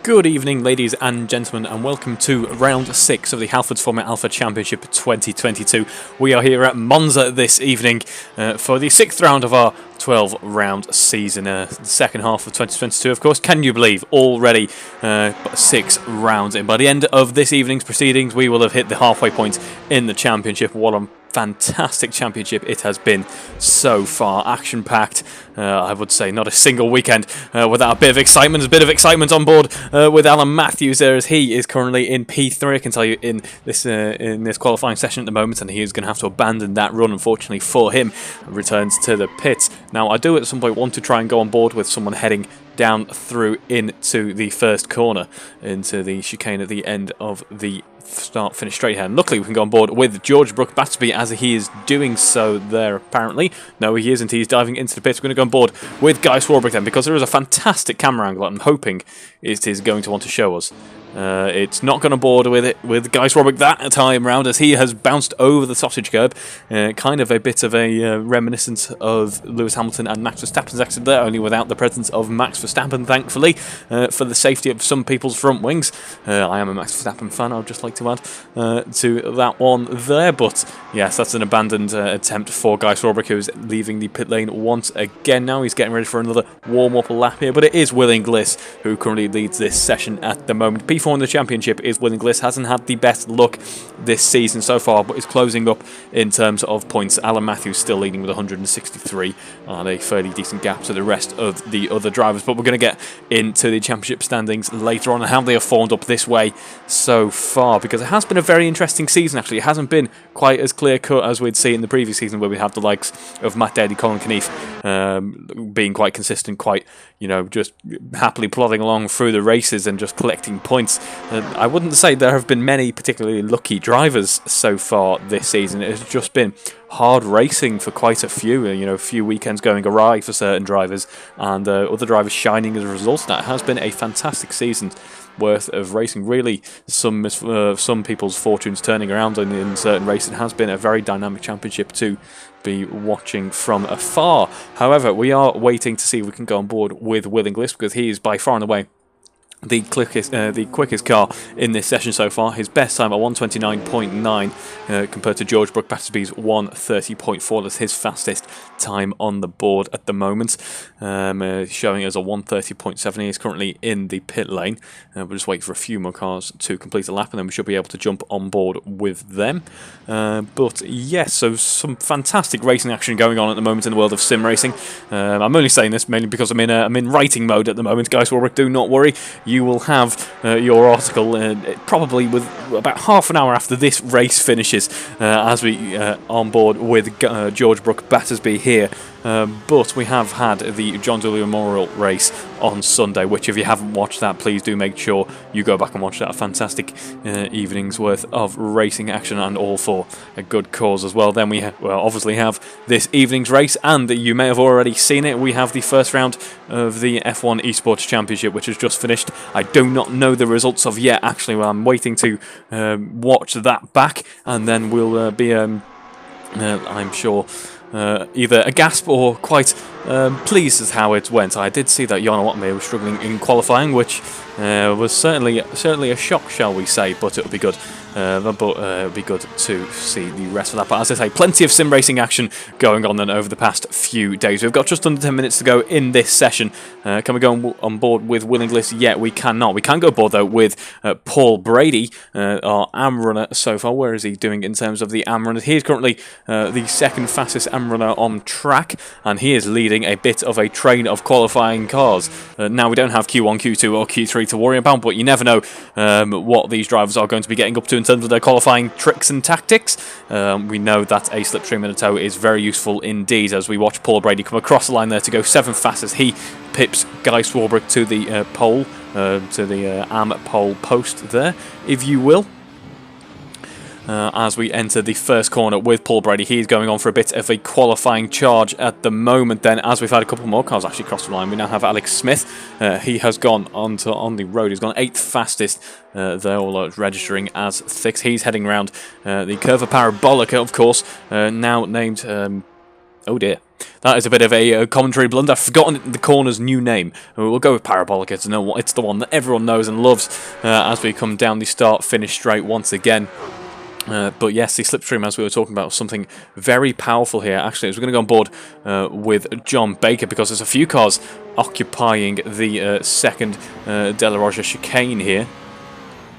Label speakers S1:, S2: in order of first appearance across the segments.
S1: Good evening, ladies and gentlemen, and welcome to round 6 of the Halfords Formula Alpha Championship 2022. We are here at Monza this evening for the 6th round of our 12-round season, the second half of 2022, of course. Can you believe already 6 rounds in? By the end of this evening's proceedings, we will have hit the halfway point in the championship. What a fantastic championship it has been so far. Action-packed, I would say. Not a single weekend without a bit of excitement. There's a bit of excitement on board with Alan Matthews there, as he is currently in P3. I can tell you in this qualifying session at the moment, and he is going to have to abandon that run, unfortunately for him. Returns to the pits. Now, I do at some point want to try and go on board with someone heading down through into the first corner, into the chicane at the end of the start-finish straight ahead. And luckily, we can go on board with George Matsby as he is doing so there, apparently. No, he isn't. He's diving into the pits. We're going to go on board with Guy Swarbrick then, because there is a fantastic camera angle I'm hoping it is going to want to show us. It's not going to board with Guy Swarbrick that time round, as he has bounced over the sausage curb. Kind of a bit of a reminiscence of Lewis Hamilton and Max Verstappen's accident there, only without the presence of Max Verstappen, thankfully, for the safety of some people's front wings. I am a Max Verstappen fan, I would just like to add to that one there. But yes, that's an abandoned attempt for Guy Swarbrick, who's leaving the pit lane once again now. He's getting ready for another warm-up lap here, but it is Will Inglis who currently leads this session at the moment. P4 in the championship is Will Inglis. Hasn't had the best luck this season so far, but is closing up in terms of points. Alan Matthews still leading with 163 and a fairly decent gap to the rest of the other drivers. But we're going to get into the championship standings later on and how they have formed up this way so far, because it has been a very interesting season actually. It hasn't been quite as clear-cut as we'd see in the previous season, where we have the likes of Matt Daly, Colin Knief being quite consistent, quite, just happily plodding along through the races and just collecting points. I wouldn't say there have been many particularly lucky drivers so far this season. It has just been hard racing for quite a few, a few weekends going awry for certain drivers, and other drivers shining as a result of that. It has been a fantastic season worth of racing. Really, some people's fortunes turning around in certain races. It has been a very dynamic championship to be watching from afar. However, we are waiting to see if we can go on board with Will Inglis, because he is by far and away the quickest car in this session so far. His best time at 129.9 compared to George Matsby's 130.4. That's his fastest time on the board at the moment, showing us a 130.7. He is currently in the pit lane. We'll just wait for a few more cars to complete a lap, and then we should be able to jump on board with them. But yes, so some fantastic racing action going on at the moment in the world of sim racing. I'm only saying this mainly because I'm in writing mode at the moment. Guys, Warwick, do not worry. You will have your article probably with about half an hour after this race finishes, as we on board with George Matsby here. But we have had the John Dooley Memorial race on Sunday, which if you haven't watched that, please do make sure you go back and watch that. A fantastic evening's worth of racing action, and all for a good cause as well. Then we obviously have this evening's race, and you may have already seen it. We have the first round of the F1 Esports Championship, which has just finished. I do not know the results of yet, actually. Well, I'm waiting to watch that back, and then we'll be, I'm sure, either a gasp or quite pleased as how it went. I did see that Jana Watmir was struggling in qualifying, which was certainly a shock, shall we say, but it'll be good. It'll be good to see the rest of that. But as I say, plenty of sim racing action going on then over the past few days. We've got just under 10 minutes to go in this session. Can we go on board with Will Inglis? Yet we cannot. We can go aboard though with Paul Brady, our AM runner so far. Where is he doing in terms of the AM runners? He is currently the second fastest AM runner on track, and he is leading a bit of a train of qualifying cars. Now we don't have Q1, Q2 or Q3 to worry about, but you never know what these drivers are going to be getting up to in terms of their qualifying tricks and tactics. We know that a slipstream and a tow is very useful indeed, as we watch Paul Brady come across the line there to go 7th fastest. He pips Guy Swarbrick to the pole, to the AM pole post there, if you will. As we enter the first corner with Paul Brady. He's going on for a bit of a qualifying charge at the moment then, as we've had a couple more cars actually cross the line. We now have Alex Smith. He has gone on the road. He's gone 8th fastest. They're all registering as 6th. He's heading around the curve of Parabolica, of course, now named... oh dear. That is a bit of a commentary blunder. I've forgotten the corner's new name. We'll go with Parabolica. It's the one that everyone knows and loves as we come down the start-finish straight once again. But yes, the slipstream, as we were talking about, was something very powerful here. Actually, as we're going to go on board with John Baker, because there's a few cars occupying the second De La Roja chicane here.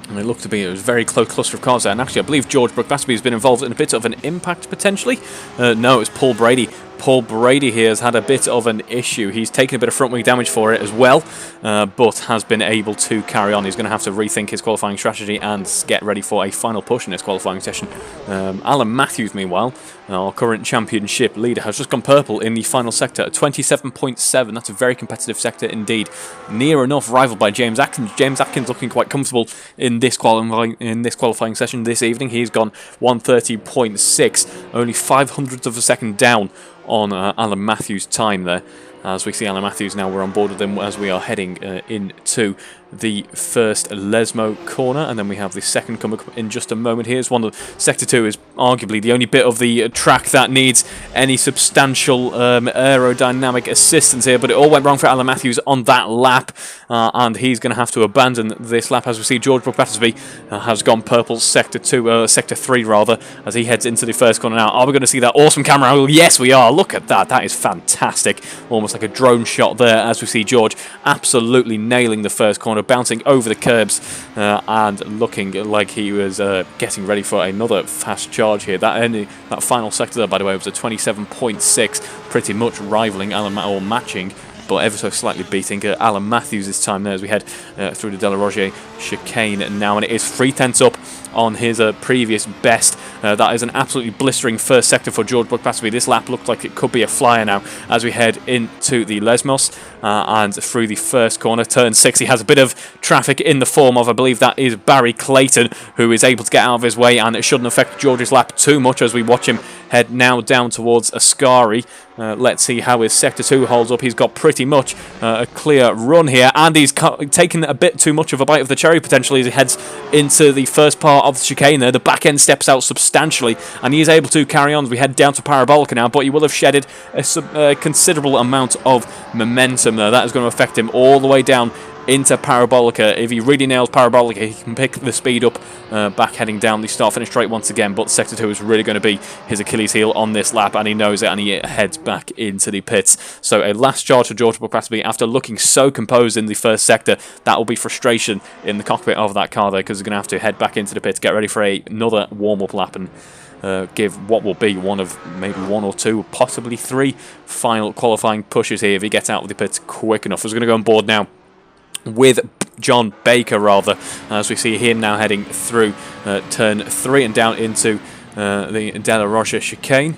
S1: And it looked to be a very close cluster of cars there. And actually, I believe George Matsby has been involved in a bit of an impact, potentially. No, it's Paul Brady. Paul Brady here has had a bit of an issue. He's taken a bit of front wing damage for it as well, but has been able to carry on. He's going to have to rethink his qualifying strategy and get ready for a final push in his qualifying session. Alan Matthews, meanwhile, our current championship leader, has just gone purple in the final sector at 27.7. That's a very competitive sector indeed. Near enough rivaled by James Atkins. James Atkins looking quite comfortable in this qualifying session this evening. He's gone 130.6, only 0.05 of a second down on Alan Matthews' time there. As we see Alan Matthews now, we're on board with him as we are heading into the first Lesmo corner, and then we have the second coming up in just a moment. Here's one of Sector 2 is arguably the only bit of the track that needs any substantial aerodynamic assistance here, but it all went wrong for Alan Matthews on that lap, and he's going to have to abandon this lap. As we see, George Matsby has gone purple Sector 3 rather, as he heads into the first corner now. Are we going to see that awesome camera angle? Yes, we are. Look at that. That is fantastic. Almost like a drone shot there, as we see George absolutely nailing the first corner, bouncing over the curbs and looking like he was getting ready for another fast charge here. That final sector there, by the way, was a 27.6, pretty much rivaling or matching, but ever so slightly beating Alan Matthews' time there as we head through the De La Roja chicane now, and it is 0.3 up on his previous best. That is an absolutely blistering first sector for George Matsby. This lap looked like it could be a flyer now as we head into the Lesmos and through the first corner. Turn 6, he has a bit of traffic in the form of, I believe that is Barry Clayton, who is able to get out of his way, and it shouldn't affect George's lap too much as we watch him head now down towards Ascari. Let's see how his Sector 2 holds up. He's got pretty much a clear run here, and he's taken a bit too much of a bite of the cherry potentially as he heads into the first part of the chicane there. The back end steps out substantially, and he is able to carry on as we head down to Parabolica now, but he will have shedded a considerable amount of momentum there. That is going to affect him all the way down into Parabolica. If he really nails Parabolica, he can pick the speed up back heading down the start-finish straight once again, but Sector 2 is really going to be his Achilles heel on this lap, and he knows it, and he heads back into the pits. So a last charge for George Matsby after looking so composed in the first sector. That will be frustration in the cockpit of that car there, because he's going to have to head back into the pits, get ready for another warm-up lap, and give what will be one of maybe 1 or 2, possibly 3 final qualifying pushes here if he gets out of the pits quick enough. So we're going to go on board now with John Baker, rather, as we see him now heading through turn 3 and down into the De La Roja chicane,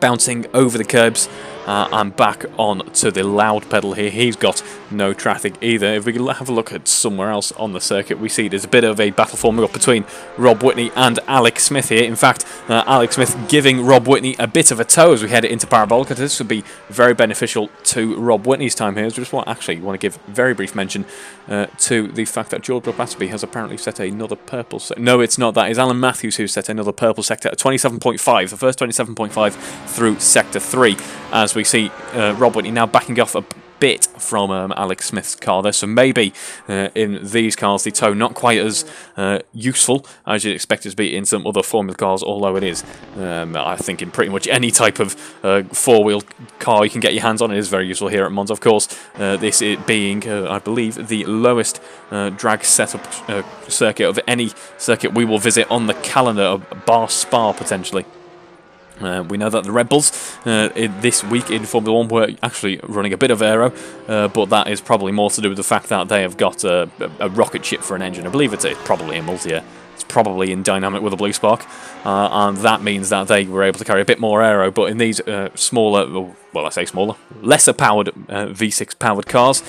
S1: bouncing over the curbs and back on to the loud pedal here. He's got no traffic either. If we can have a look at somewhere else on the circuit, we see there's a bit of a battle forming up between Rob Whitney and Alex Smith here. In fact, Alex Smith giving Rob Whitney a bit of a tow as we head into Parabolica. This would be very beneficial to Rob Whitney's time here. So just want to give very brief mention to the fact that George Matsby has apparently set another purple sector. No, it's not. That is Alan Matthews who set another purple sector at 27.5. The first 27.5 through Sector 3. As we see Rob Whitney now backing off a bit from Alex Smith's car there, so maybe in these cars the tow not quite as useful as you'd expect it to be in some other Formula cars, although it is I think in pretty much any type of four-wheel car you can get your hands on. It is very useful here at Monza, of course, this being I believe the lowest drag setup circuit of any circuit we will visit on the calendar, of bar Spa potentially. We know that the Red Bulls this week in Formula 1 were actually running a bit of aero, but that is probably more to do with the fact that they have got a rocket ship for an engine. I believe it's probably a multi-air. It's probably in dynamic with a blue spark, and that means that they were able to carry a bit more aero. But in these smaller, well, I say smaller, lesser powered V6 powered cars,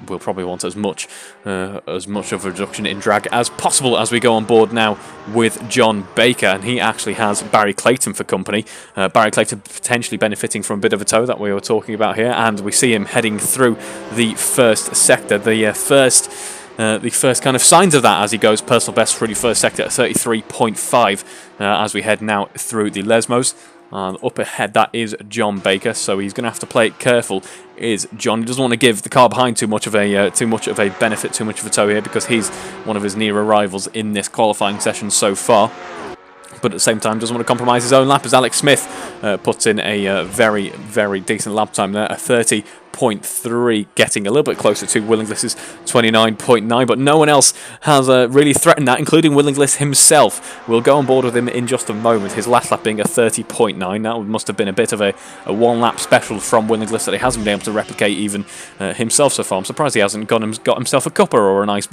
S1: we'll probably want as much of a reduction in drag as possible as we go on board now with John Baker, and he actually has Barry Clayton for company. Barry Clayton potentially benefiting from a bit of a tow that we were talking about here, and we see him heading through the first sector, the first kind of signs of that as he goes personal best through the first sector at 33.5 as we head now through the Lesmos. And up ahead, that is John Baker, so he's going to have to play it careful. Is John. He doesn't want to give the car behind too much of a benefit, too much of a tow here, because he's one of his nearer rivals in this qualifying session so far. But at the same time, doesn't want to compromise his own lap, as Alex Smith puts in a very, very decent lap time there, a 30.3, getting a little bit closer to Willingless's 29.9, but no one else has really threatened that, including Willingless himself. We'll go on board with him in just a moment, his last lap being a 30.9. That must have been a bit of a one-lap special from Willingless that he hasn't been able to replicate even himself so far. I'm surprised he hasn't got himself a cuppa or a nice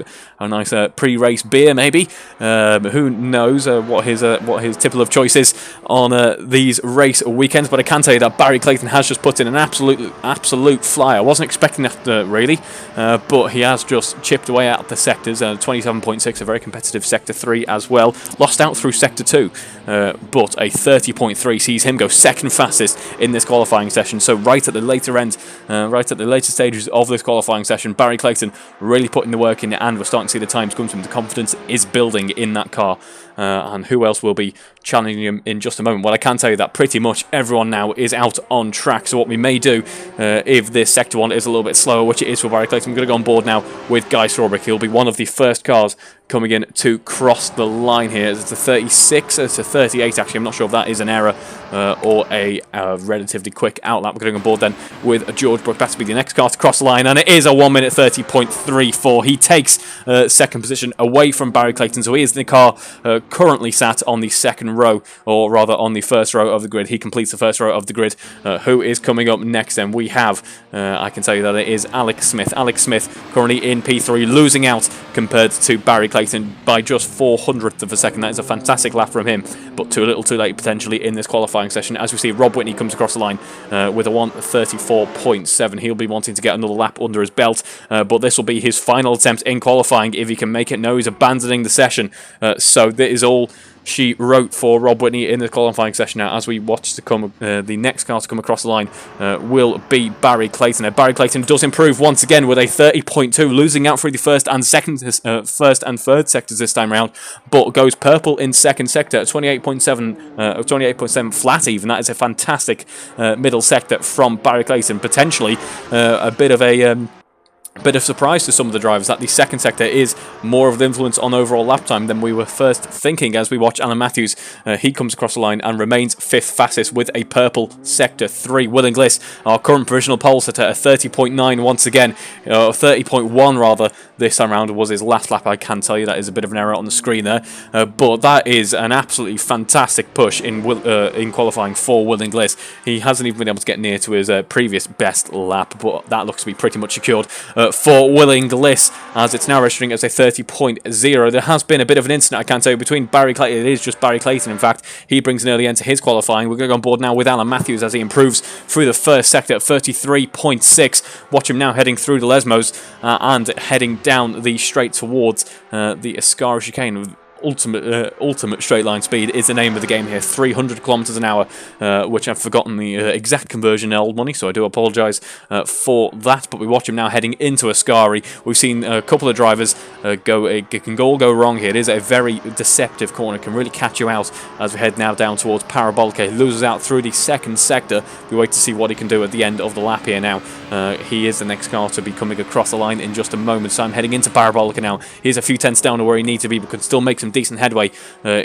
S1: pre-race beer, maybe. Who knows what his tipple of choice is on these race weekends, but I can tell you that Barry Clayton has just put in an absolute flyer. I wasn't expecting that really, but he has just chipped away at the sectors. 27.6, a very competitive Sector 3 as well. Lost out through Sector 2, but a 30.3 sees him go second fastest in this qualifying session. So right at the later end, right at the later stages of this qualifying session, Barry Clayton really putting the work in, and we're starting to see the times come to him. The confidence is building in that car. And who else will be challenging him in just a moment? Well, I can tell you that pretty much everyone now is out on track. So what we may do, if this Sector 1 is a little bit slower, which it is for Barry Clayton, I'm going to go on board now with Guy Strawbrick. He'll be one of the first cars coming in to cross the line here. It's a 36, it's a 38 actually. I'm not sure if that is an error or a relatively quick outlap. We're going on board then with George Matsby, the next car to cross the line, and it is a 1 minute 30.34. He takes second position away from Barry Clayton, so he is in the car currently sat on the second row, or rather on the first row of the grid. He completes the first row of the grid. Who is coming up next then? We have, I can tell you that it is Alex Smith. Alex Smith currently in P3, losing out compared to Barry Clayton by just 400th of a second. That is a fantastic lap from him, but too little too late potentially in this qualifying session. As we see, Rob Whitney comes across the line with a 1:34.7. He'll be wanting to get another lap under his belt, but this will be his final attempt in qualifying if he can make it. No, he's abandoning the session. So that is all she wrote for Rob Whitney in the qualifying session now. As we watch the next car to come across the line will be Barry Clayton. Now, Barry Clayton does improve once again with a 30.2, losing out through the first and third sectors this time round, but goes purple in second sector at 28.7 flat even. That is a fantastic middle sector from Barry Clayton. Potentially a bit of surprise to some of the drivers that the second sector is more of an influence on overall lap time than we were first thinking. As we watch Alan Matthews, he comes across the line and remains fifth fastest with a purple Sector 3. Will Inglis, our current provisional pole setter, a 30.9 once again, 30.1 rather this time round was his last lap. I can tell you that is a bit of an error on the screen there, but that is an absolutely fantastic push in qualifying for Will Inglis. He hasn't even been able to get near to his previous best lap, but that looks to be pretty much secured for Will Inglis, as it's now registering as a 30.0. There has been a bit of an incident, I can tell you, between Barry Clayton. It is just Barry Clayton, in fact. He brings an early end to his qualifying. We're going to go on board now with Alan Matthews as he improves through the first sector at 33.6. Watch him now heading through the Lesmos and heading down the straight towards the Ascara chicane. Ultimate straight line speed is the name of the game here, 300 kilometers an hour, which I've forgotten the exact conversion in old money, so I do apologise for that. But we watch him now heading into Ascari. We've seen a couple of drivers can all go wrong here. It is a very deceptive corner, can really catch you out as we head now down towards Parabolica. He loses out through the second sector. We wait to see what he can do at the end of the lap here now. He is the next car to be coming across the line in just a moment. So I'm heading into Parabolica now. He's a few tenths down to where he needs to be, but can still make some decent headway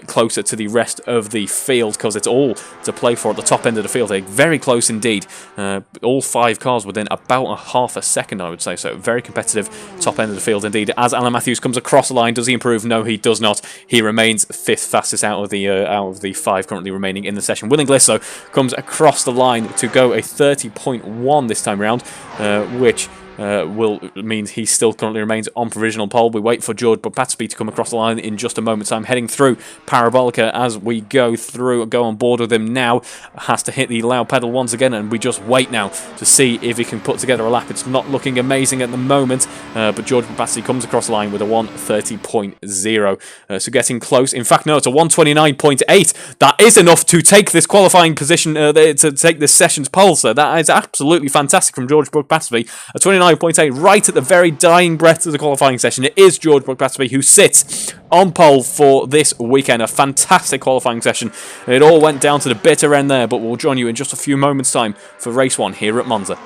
S1: closer to the rest of the field, because it's all to play for at the top end of the field. Very close indeed. All five cars within about a half a second, I would say. So very competitive top end of the field indeed. As Alan Matthews comes across the line, does he improve? No, he does not. He remains fifth fastest out of the five currently remaining in the session. Will Inglis comes across the line to go a 30.1 this time round, which means he still currently remains on provisional pole. We wait for George Matsby to come across the line in just a moment. So I'm heading through Parabolica as we go on board with him now. Has to hit the loud pedal once again, and we just wait now to see if he can put together a lap. It's not looking amazing at the moment, but George Matsby comes across the line with a 1:30.0. So getting close. In fact, no, it's a 1:29.8. That is enough to take this qualifying position, to take this session's pole. So that is absolutely fantastic from George Matsby. A 29.8 25.8, right at the very dying breath of the qualifying session. It is George Matsby who sits on pole for this weekend. A fantastic qualifying session. It all went down to the bitter end there, but we'll join you in just a few moments' time for race 1 here at Monza.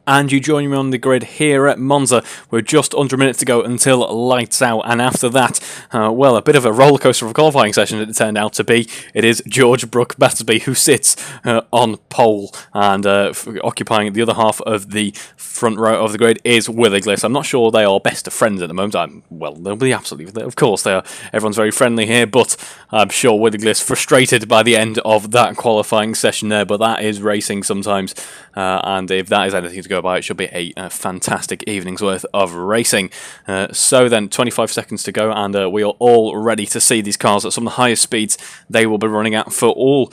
S1: And you join me on the grid here at Monza. We're just under a minute to go until lights out, and after that, well, a bit of a rollercoaster of a qualifying session it turned out to be. It is George Matsby who sits on pole, and occupying the other half of the front row of the grid is Willigliss. I'm not sure they are best of friends at the moment. Well, they'll be absolutely, of course they are. Everyone's very friendly here, but I'm sure Willigliss frustrated by the end of that qualifying session there, but that is racing sometimes, and if that is anything to go by, it should be a fantastic evening's worth of racing. So then, 25 seconds to go, and we are all ready to see these cars at some of the highest speeds they will be running at for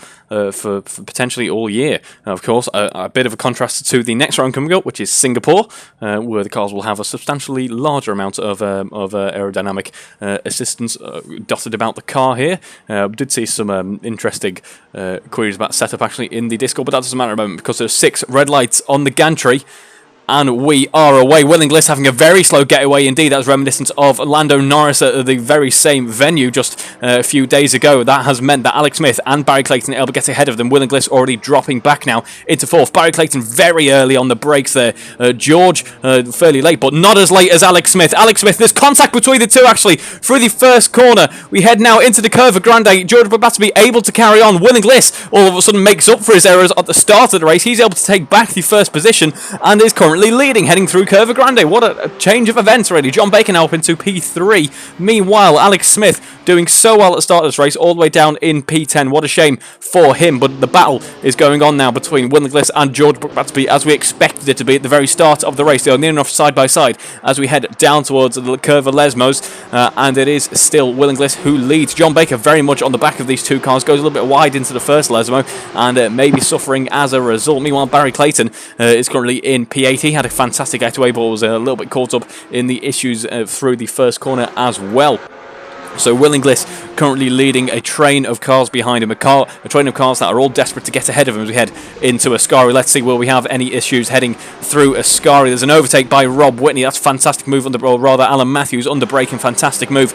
S1: for potentially all year. Of course, a bit of a contrast to the next round coming up, which is Singapore, where the cars will have a substantially larger amount of aerodynamic assistance dotted about the car here. We did see some interesting queries about setup actually in the Discord, but that doesn't matter at the moment because there's 6 red lights on the gantry. And we are away. Will Inglis having a very slow getaway indeed. That was reminiscent of Lando Norris at the very same venue just a few days ago. That has meant that Alex Smith and Barry Clayton are able to get ahead of them. Will Inglis already dropping back now into fourth. Barry Clayton very early on the brakes there. George fairly late, but not as late as Alex Smith. Alex Smith, there's contact between the two actually through the first corner. We head now into the Curva Grande. George Matsby able to carry on. Will Inglis all of a sudden makes up for his errors at the start of the race. He's able to take back the first position and is currently leading, heading through Curva Grande. What a change of events already. John Baker now up into P3. Meanwhile, Alex Smith doing so well at the start of this race, all the way down in P10. What a shame for him, but the battle is going on now between Will Inglis and George Matsby as we expected it to be at the very start of the race. They are near enough side by side as we head down towards the Curva Lesmos, and it is still Will Inglis who leads. John Baker very much on the back of these two cars, goes a little bit wide into the first Lesmo and maybe suffering as a result. Meanwhile, Barry Clayton is currently in P8. He had a fantastic getaway, but was a little bit caught up in the issues through the first corner as well. So Will Inglis currently leading a train of cars behind him, a train of cars that are all desperate to get ahead of him as we head into Ascari. Let's see, will we have any issues heading through Ascari? There's an overtake by Rob Whitney. That's a fantastic move on the, or rather Alan Matthews under braking. Fantastic move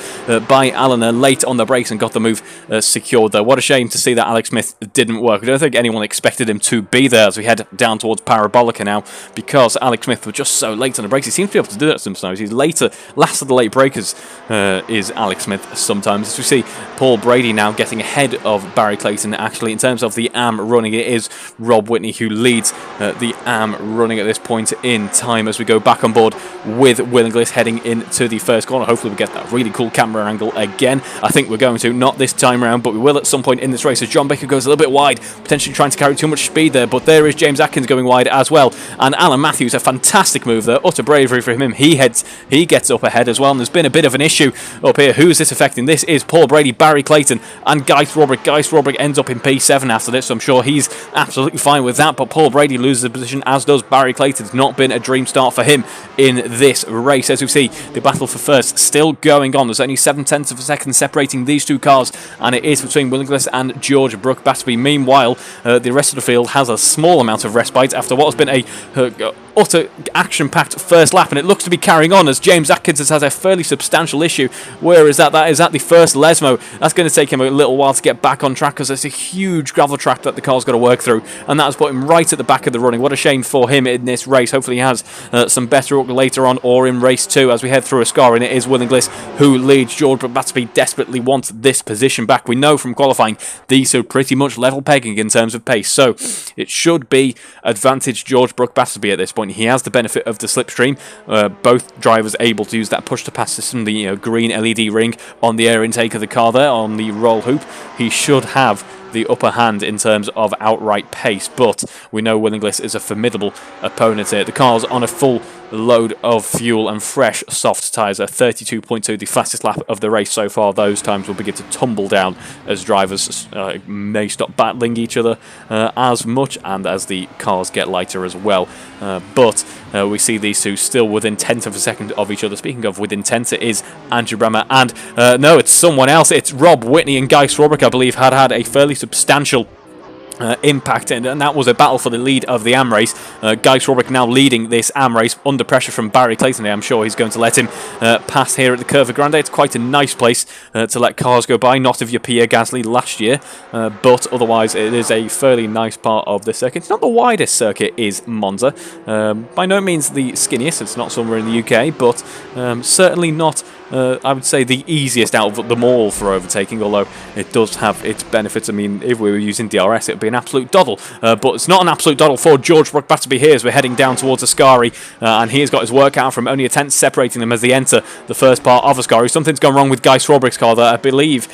S1: by Alan late on the brakes and got the move secured there. What a shame to see that Alex Smith didn't work. I don't think anyone expected him to be there as we head down towards Parabolica now, because Alex Smith was just so late on the brakes. He seems to be able to do that sometimes. He's last of the late breakers is Alex Smith sometimes. As we see Paul Brady now getting ahead of Barry Clayton. Actually, in terms of the AM running, it is Rob Whitney who leads the AM running at this point in time as we go back on board with Will Inglis heading into the first corner. Hopefully we get that really cool camera angle again. I think we're going to, not this time around, but we will at some point in this race as John Baker goes a little bit wide, potentially trying to carry too much speed there, but there is James Atkins going wide as well, and Alan Matthews, a fantastic move there, utter bravery for him. He gets up ahead as well, and there's been a bit of an issue up here. Who is this affecting? This is Paul Brady, Barry Clayton, and Guy Throbrick. Guy Throbrick ends up in P7 after this, so I'm sure he's absolutely fine with that, but Paul Brady loses the position, as does Barry Clayton. It's not been a dream start for him in this race. As we see, the battle for first still going on. There's only 7/10 of a second separating these two cars, and it is between Will Inglis and George Matsby. Meanwhile, the rest of the field has a small amount of respite after what has been a utter action-packed first lap, and it looks to be carrying on as James Atkins has a fairly substantial issue. Where is that? That is at the first Lesmo. That's going to take him a little while to get back on track because it's a huge gravel track that the car's got to work through, and that has put him right at the back of the running. What a shame for him in this race. Hopefully he has some better luck later on or in race 2 as we head through Ascari, and it is Will Inglis who leads. George Matsby desperately wants this position back. We know from qualifying these are pretty much level pegging in terms of pace, so it should be advantage George Matsby at this point. He has the benefit of the slipstream. Both drivers able to use that push-to-pass system, the green LED ring on the air intake of the car there on the roll hoop. He should have the upper hand in terms of outright pace, but we know Will Inglis is a formidable opponent here. The car's on a full load of fuel and fresh soft tyres at 32.2, the fastest lap of the race so far. Those times will begin to tumble down as drivers may stop battling each other as much, and as the cars get lighter as well. But we see these two still within 10th of a second of each other. Speaking of within 10th, it is Andrew Bremer, and no, it's someone else. It's Rob Whitney and Guy Throbrick, I believe, had a fairly substantial impact, and that was a battle for the lead of the AM race. Guy Throbrick now leading this AM race under pressure from Barry Clayton. I'm sure he's going to let him pass here at the Curva Grande. It's quite a nice place to let cars go by, not of your Pierre Gasly last year, but otherwise it is a fairly nice part of the circuit. It's not the widest circuit, is Monza. By no means the skinniest. It's not somewhere in the UK, but certainly not I would say the easiest out of them all for overtaking, although it does have its benefits. I mean, if we were using DRS, it would be an absolute doddle, but it's not an absolute doddle for George Matsby here as we're heading down towards Ascari, and he has got his work out from only a tenth separating them as they enter the first part of Ascari. Something's gone wrong with Guy Throbrick's car there. I believe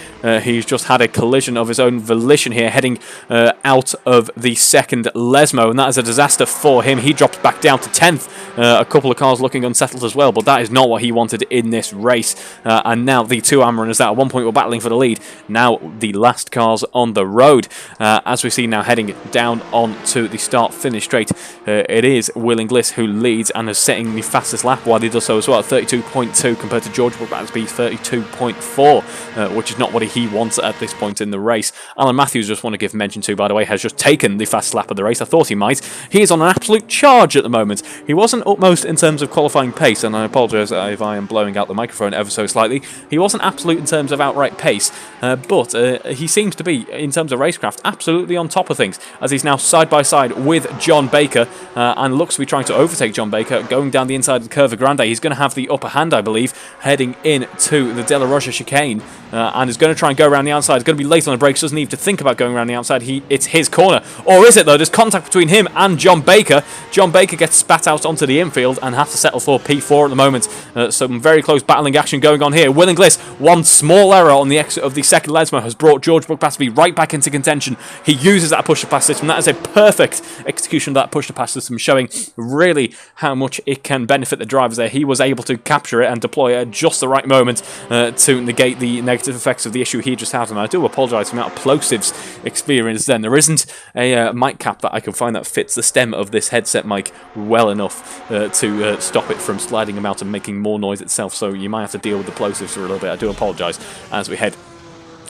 S1: he's just had a collision of his own volition here, heading out of the second Lesmo, and that is a disaster for him. He drops back down to 10th. A couple of cars looking unsettled as well, but that is not what he wanted in this race. race. And now the two Amaraners that at one point were battling for the lead, now the last cars on the road. As we see now heading down onto the start-finish straight, it is Will Inglis who leads and is setting the fastest lap while he does so as well, 32.2 compared to George Matsby's 32.4, which is not what he wants at this point in the race. Alan Matthews, just want to give mention to, by the way, has just taken the fast lap of the race. I thought he might. He is on an absolute charge at the moment. He wasn't utmost in terms of qualifying pace, and I apologise if I am blowing out the microphone ever so slightly. He wasn't absolute in terms of outright pace, but he seems to be, in terms of racecraft, absolutely on top of things, as he's now side by side with John Baker, and looks to be trying to overtake John Baker, going down the inside of the Curva Grande. He's going to have the upper hand, I believe, heading into the De La Rocha chicane, and is going to try and go around the outside. He's going to be late on the brakes, doesn't need to think about going around the outside. It's his corner. Or is it, though? There's contact between him and John Baker. John Baker gets spat out onto the infield and has to settle for P4 at the moment. Some very close battling action going on here. Will Inglis, one small error on the exit of the second Lesmo has brought George Matsby right back into contention. He uses that push-to-pass system. That is a perfect execution of that push-to-pass system, showing really how much it can benefit the drivers there. He was able to capture it and deploy it at just the right moment to negate the negative effects of the issue he just had. And I do apologise for the amount of plosives experienced then. There isn't a mic cap that I can find that fits the stem of this headset mic well enough to stop it from sliding them out and making more noise itself, so you might have to deal with the plosives for a little bit. I do apologise as we head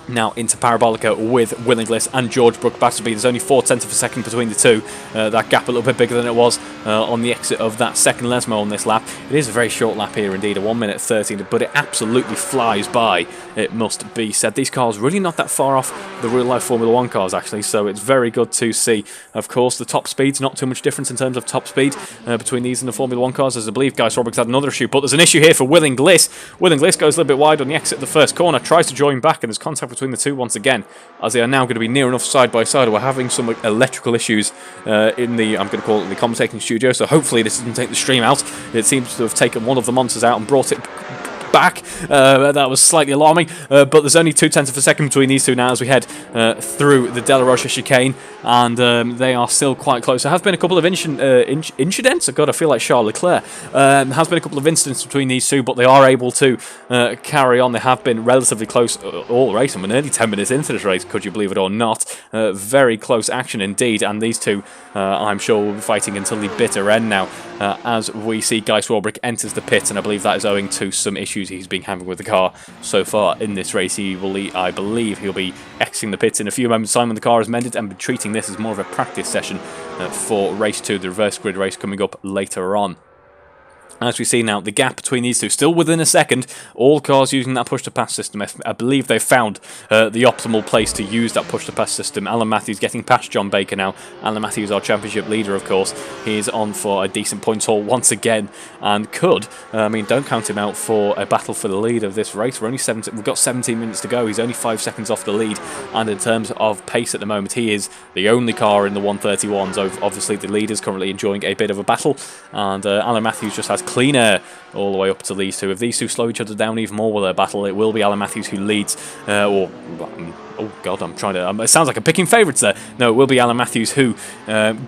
S1: now into Parabolica with Will Inglis and George Matsby. There's only 0.4 of a second between the two. That gap a little bit bigger than it was on the exit of that second Lesmo on this lap. It is a very short lap here indeed, a 1 minute 13, but it absolutely flies by, it must be said. These cars really not that far off the real life Formula 1 cars actually, so it's very good to see. Of course, the top speeds, not too much difference in terms of top speed between these and the Formula 1 cars, as I believe Guy Swarbrick's had another issue, but there's an issue here for Will Inglis. Will Inglis goes a little bit wide on the exit of the first corner, tries to join back, and there's contact between the two once again, as they are now going to be near enough side by side. We're having some electrical issues in the, I'm going to call it the commentating studio, so hopefully this doesn't take the stream out. It seems to have taken one of the monsters out and brought it back. That was slightly alarming, but there's only 0.2 of a second between these two now as we head through the De La Rocha chicane, and they are still quite close. There have been a couple of incidents. God, I feel like Charles Leclerc. There has been a couple of incidents between these two, but they are able to carry on. They have been relatively close all race, and we're nearly 10 minutes into this race, could you believe it or not. Very close action indeed, and these two, I'm sure, will be fighting until the bitter end now, as we see Guy Swarbrick enters the pit, and I believe that is owing to some issues he's been having with the car so far in this race. I believe he'll be exiting the pits in a few moments' time when the car is mended, and be treating this as more of a practice session for race 2, the reverse grid race coming up later on. As we see now, the gap between these two, still within a second. All cars using that push-to-pass system. I believe they've found the optimal place to use that push-to-pass system. Alan Matthews getting past John Baker now. Alan Matthews, our championship leader, of course. He is on for a decent points haul once again, and could, don't count him out for a battle for the lead of this race. We've got 17 minutes to go. He's only 5 seconds off the lead, and in terms of pace at the moment, he is the only car in the 131s. Obviously, the lead is currently enjoying a bit of a battle, and Alan Matthews just has clean air all the way up to these two. If these two slow each other down even more with their battle, it will be Alan Matthews who leads, oh god, I'm trying to, it sounds like I'm picking favourites there. No, it will be Alan Matthews who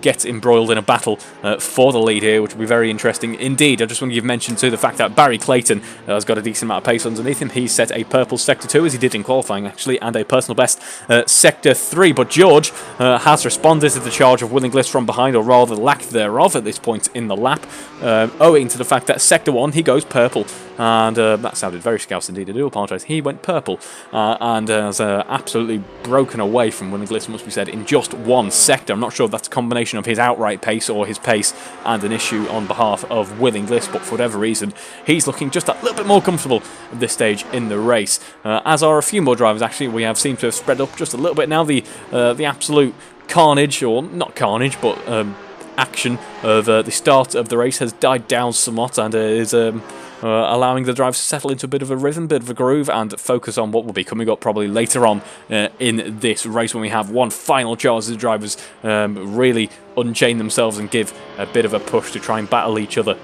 S1: gets embroiled in a battle for the lead here, which will be very interesting indeed. I just want to give mention to the fact that Barry Clayton has got a decent amount of pace underneath him. He's set a purple Sector 2, as he did in qualifying actually, and a personal best Sector 3, but George has responded to the charge of Will Inglis from behind, or rather lack thereof at this point in the lap, owing to the fact that Sector 1, he goes purple, and that sounded very scouse indeed, I do apologise. He went purple, and has absolutely broken away from Will Inglis, must be said, in just one sector. I'm not sure if that's a combination of his outright pace or his pace and an issue on behalf of Will Inglis, but for whatever reason, he's looking just a little bit more comfortable at this stage in the race, as are a few more drivers actually. We have seemed to have spread up just a little bit now. The absolute carnage, or not carnage, but action of the start of the race has died down somewhat, and is allowing the drivers to settle into a bit of a rhythm, bit of a groove, and focus on what will be coming up probably later on in this race, when we have one final chance as the drivers really unchain themselves and give a bit of a push to try and battle each other.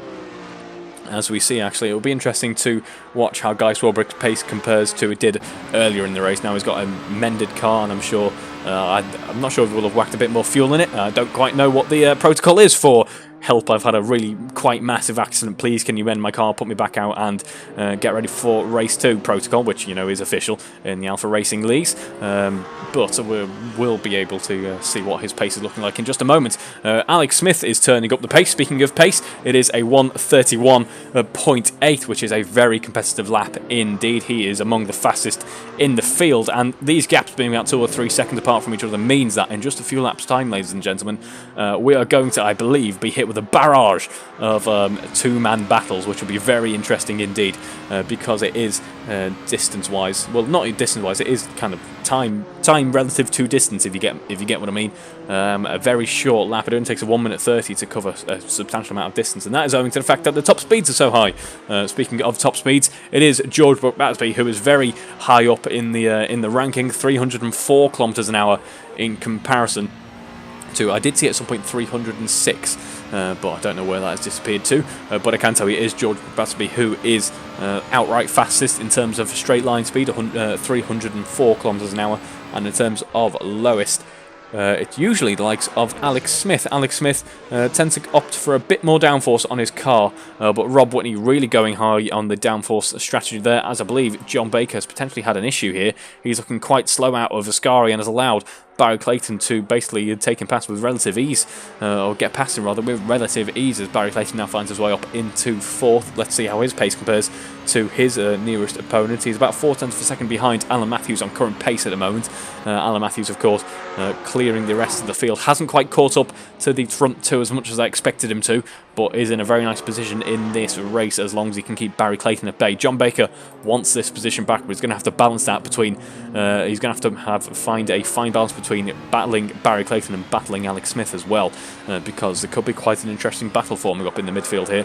S1: As we see, actually, it will be interesting to watch how Guy Swarbrick's pace compares to it did earlier in the race. Now he's got a mended car, and I'm sure I'm not sure if we'll have whacked a bit more fuel in it. I don't quite know what the protocol is for help. I've had a really quite massive accident. Please, can you mend my car, put me back out, and get ready for race 2 protocol, which, you know, is official in the Alfa Racing leagues. But we'll be able to see what his pace is looking like in just a moment. Alex Smith is turning up the pace. Speaking of pace, it is a 1:31.8, which is a very competitive lap indeed. He is among the fastest in the field, and these gaps being about 2 or 3 seconds apart from each other means that in just a few laps time, ladies and gentlemen, we are going to, I believe, be hit with a barrage of two-man battles, which will be very interesting indeed, because it is distance-wise, well, not distance-wise, it is kind of time relative to distance, if you get what I mean. A very short lap. It only takes a 1:30 to cover a substantial amount of distance, and that is owing to the fact that the top speeds are so high. Speaking of top speeds, it is George Matsby who is very high up in the ranking, 304 kilometers an hour in comparison to, I did see at some point 306, but I don't know where that has disappeared to. But I can tell you it is George Matsby who is outright fastest in terms of straight line speed, 304 kilometers an hour, and in terms of lowest, it's usually the likes of Alex Smith. Alex Smith tends to opt for a bit more downforce on his car, but Rob Whitney really going high on the downforce strategy there, as I believe John Baker has potentially had an issue here. He's looking quite slow out of Ascari and has allowed Barry Clayton to basically take him past with relative ease, or get past him rather with relative ease, as Barry Clayton now finds his way up into 4th. Let's see how his pace compares to his nearest opponent. He's about 4 tenths of a second behind Alan Matthews on current pace at the moment. Alan Matthews, of course, clearing the rest of the field. Hasn't quite caught up to the front 2 as much as I expected him to, but is in a very nice position in this race as long as he can keep Barry Clayton at bay. John Baker wants this position back, but he's going to have to balance that between, he's going to have to find a fine balance between battling Barry Clayton and battling Alex Smith as well, because there could be quite an interesting battle forming up in the midfield here.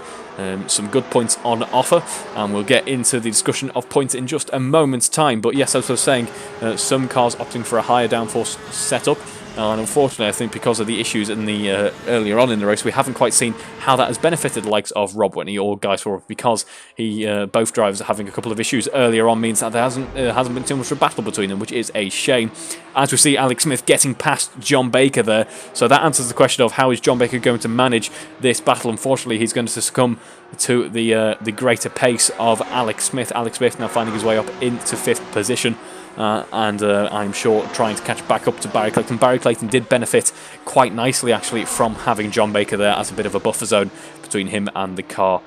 S1: Some good points on offer, and we'll get into the discussion of points in just a moment's time. But yes, as I was saying, some cars opting for a higher downforce setup. And unfortunately, I think because of the issues in the earlier on in the race, we haven't quite seen how that has benefited the likes of Rob Whitney or Guy Swarup, because both drivers are having a couple of issues earlier on, means that there hasn't been too much of a battle between them, which is a shame. As we see Alex Smith getting past John Baker there, so that answers the question of how is John Baker going to manage this battle. Unfortunately, he's going to succumb to the greater pace of Alex Smith. Alex Smith now finding his way up into 5th position. And I'm sure trying to catch back up to Barry Clayton. Barry Clayton did benefit quite nicely actually from having John Baker there as a bit of a buffer zone between him and the car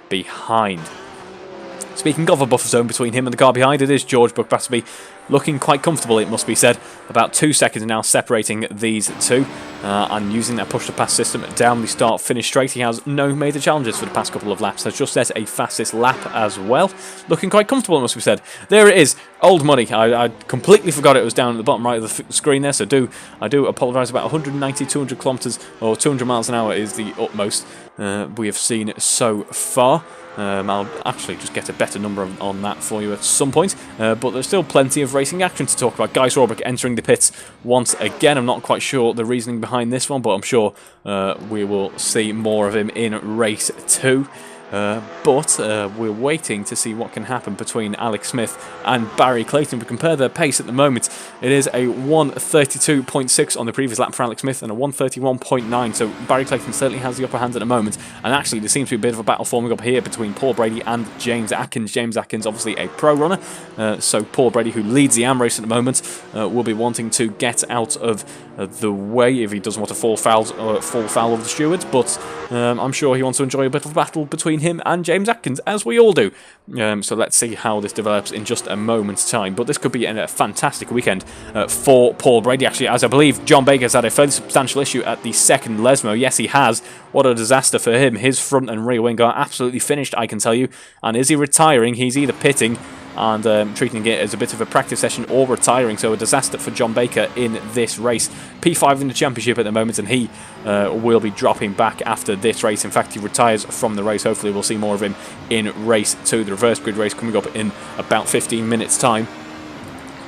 S1: behind. Speaking of a buffer zone between him and the car behind, it is George Matsby looking quite comfortable, it must be said. About 2 seconds now separating these two, and using that push-to-pass system down the start-finish straight. He has no major challenges for the past couple of laps. Has just set a fastest lap as well. Looking quite comfortable, it must be said. There it is, old money. I completely forgot it was down at the bottom right of the screen there, so I do apologise. About 190, 200 kilometres or 200 miles an hour is the utmost we have seen so far. I'll actually just get a better number on that for you at some point, but there's still plenty of racing action to talk about. Guy Swarup entering the pits once again. I'm not quite sure the reasoning behind this one, but I'm sure we will see more of him in race 2. But we're waiting to see what can happen between Alex Smith and Barry Clayton. We compare their pace at the moment. It is a 1:32.6 on the previous lap for Alex Smith and a 1:31.9. So Barry Clayton certainly has the upper hand at the moment. And actually, there seems to be a bit of a battle forming up here between Paul Brady and James Atkins. James Atkins, obviously a pro runner. So Paul Brady, who leads the AM race at the moment, will be wanting to get out of the way if he doesn't want to fall foul of the stewards. But I'm sure he wants to enjoy a bit of a battle between him and James Atkins, as we all do. So let's see how this develops in just a moment's time. But this could be a fantastic weekend for Paul Brady, actually, as I believe John Baker has had a fairly substantial issue at the second Lesmo. Yes, he has. What a disaster for him. His front and rear wing are absolutely finished, I can tell you. And is he retiring? He's either pitting and treating it as a bit of a practice session or retiring. So a disaster for John Baker in this race. P5 in the championship at the moment, and he will be dropping back after this race. In fact, he retires from the race. Hopefully we'll see more of him in race 2, the reverse grid race coming up in about 15 minutes time.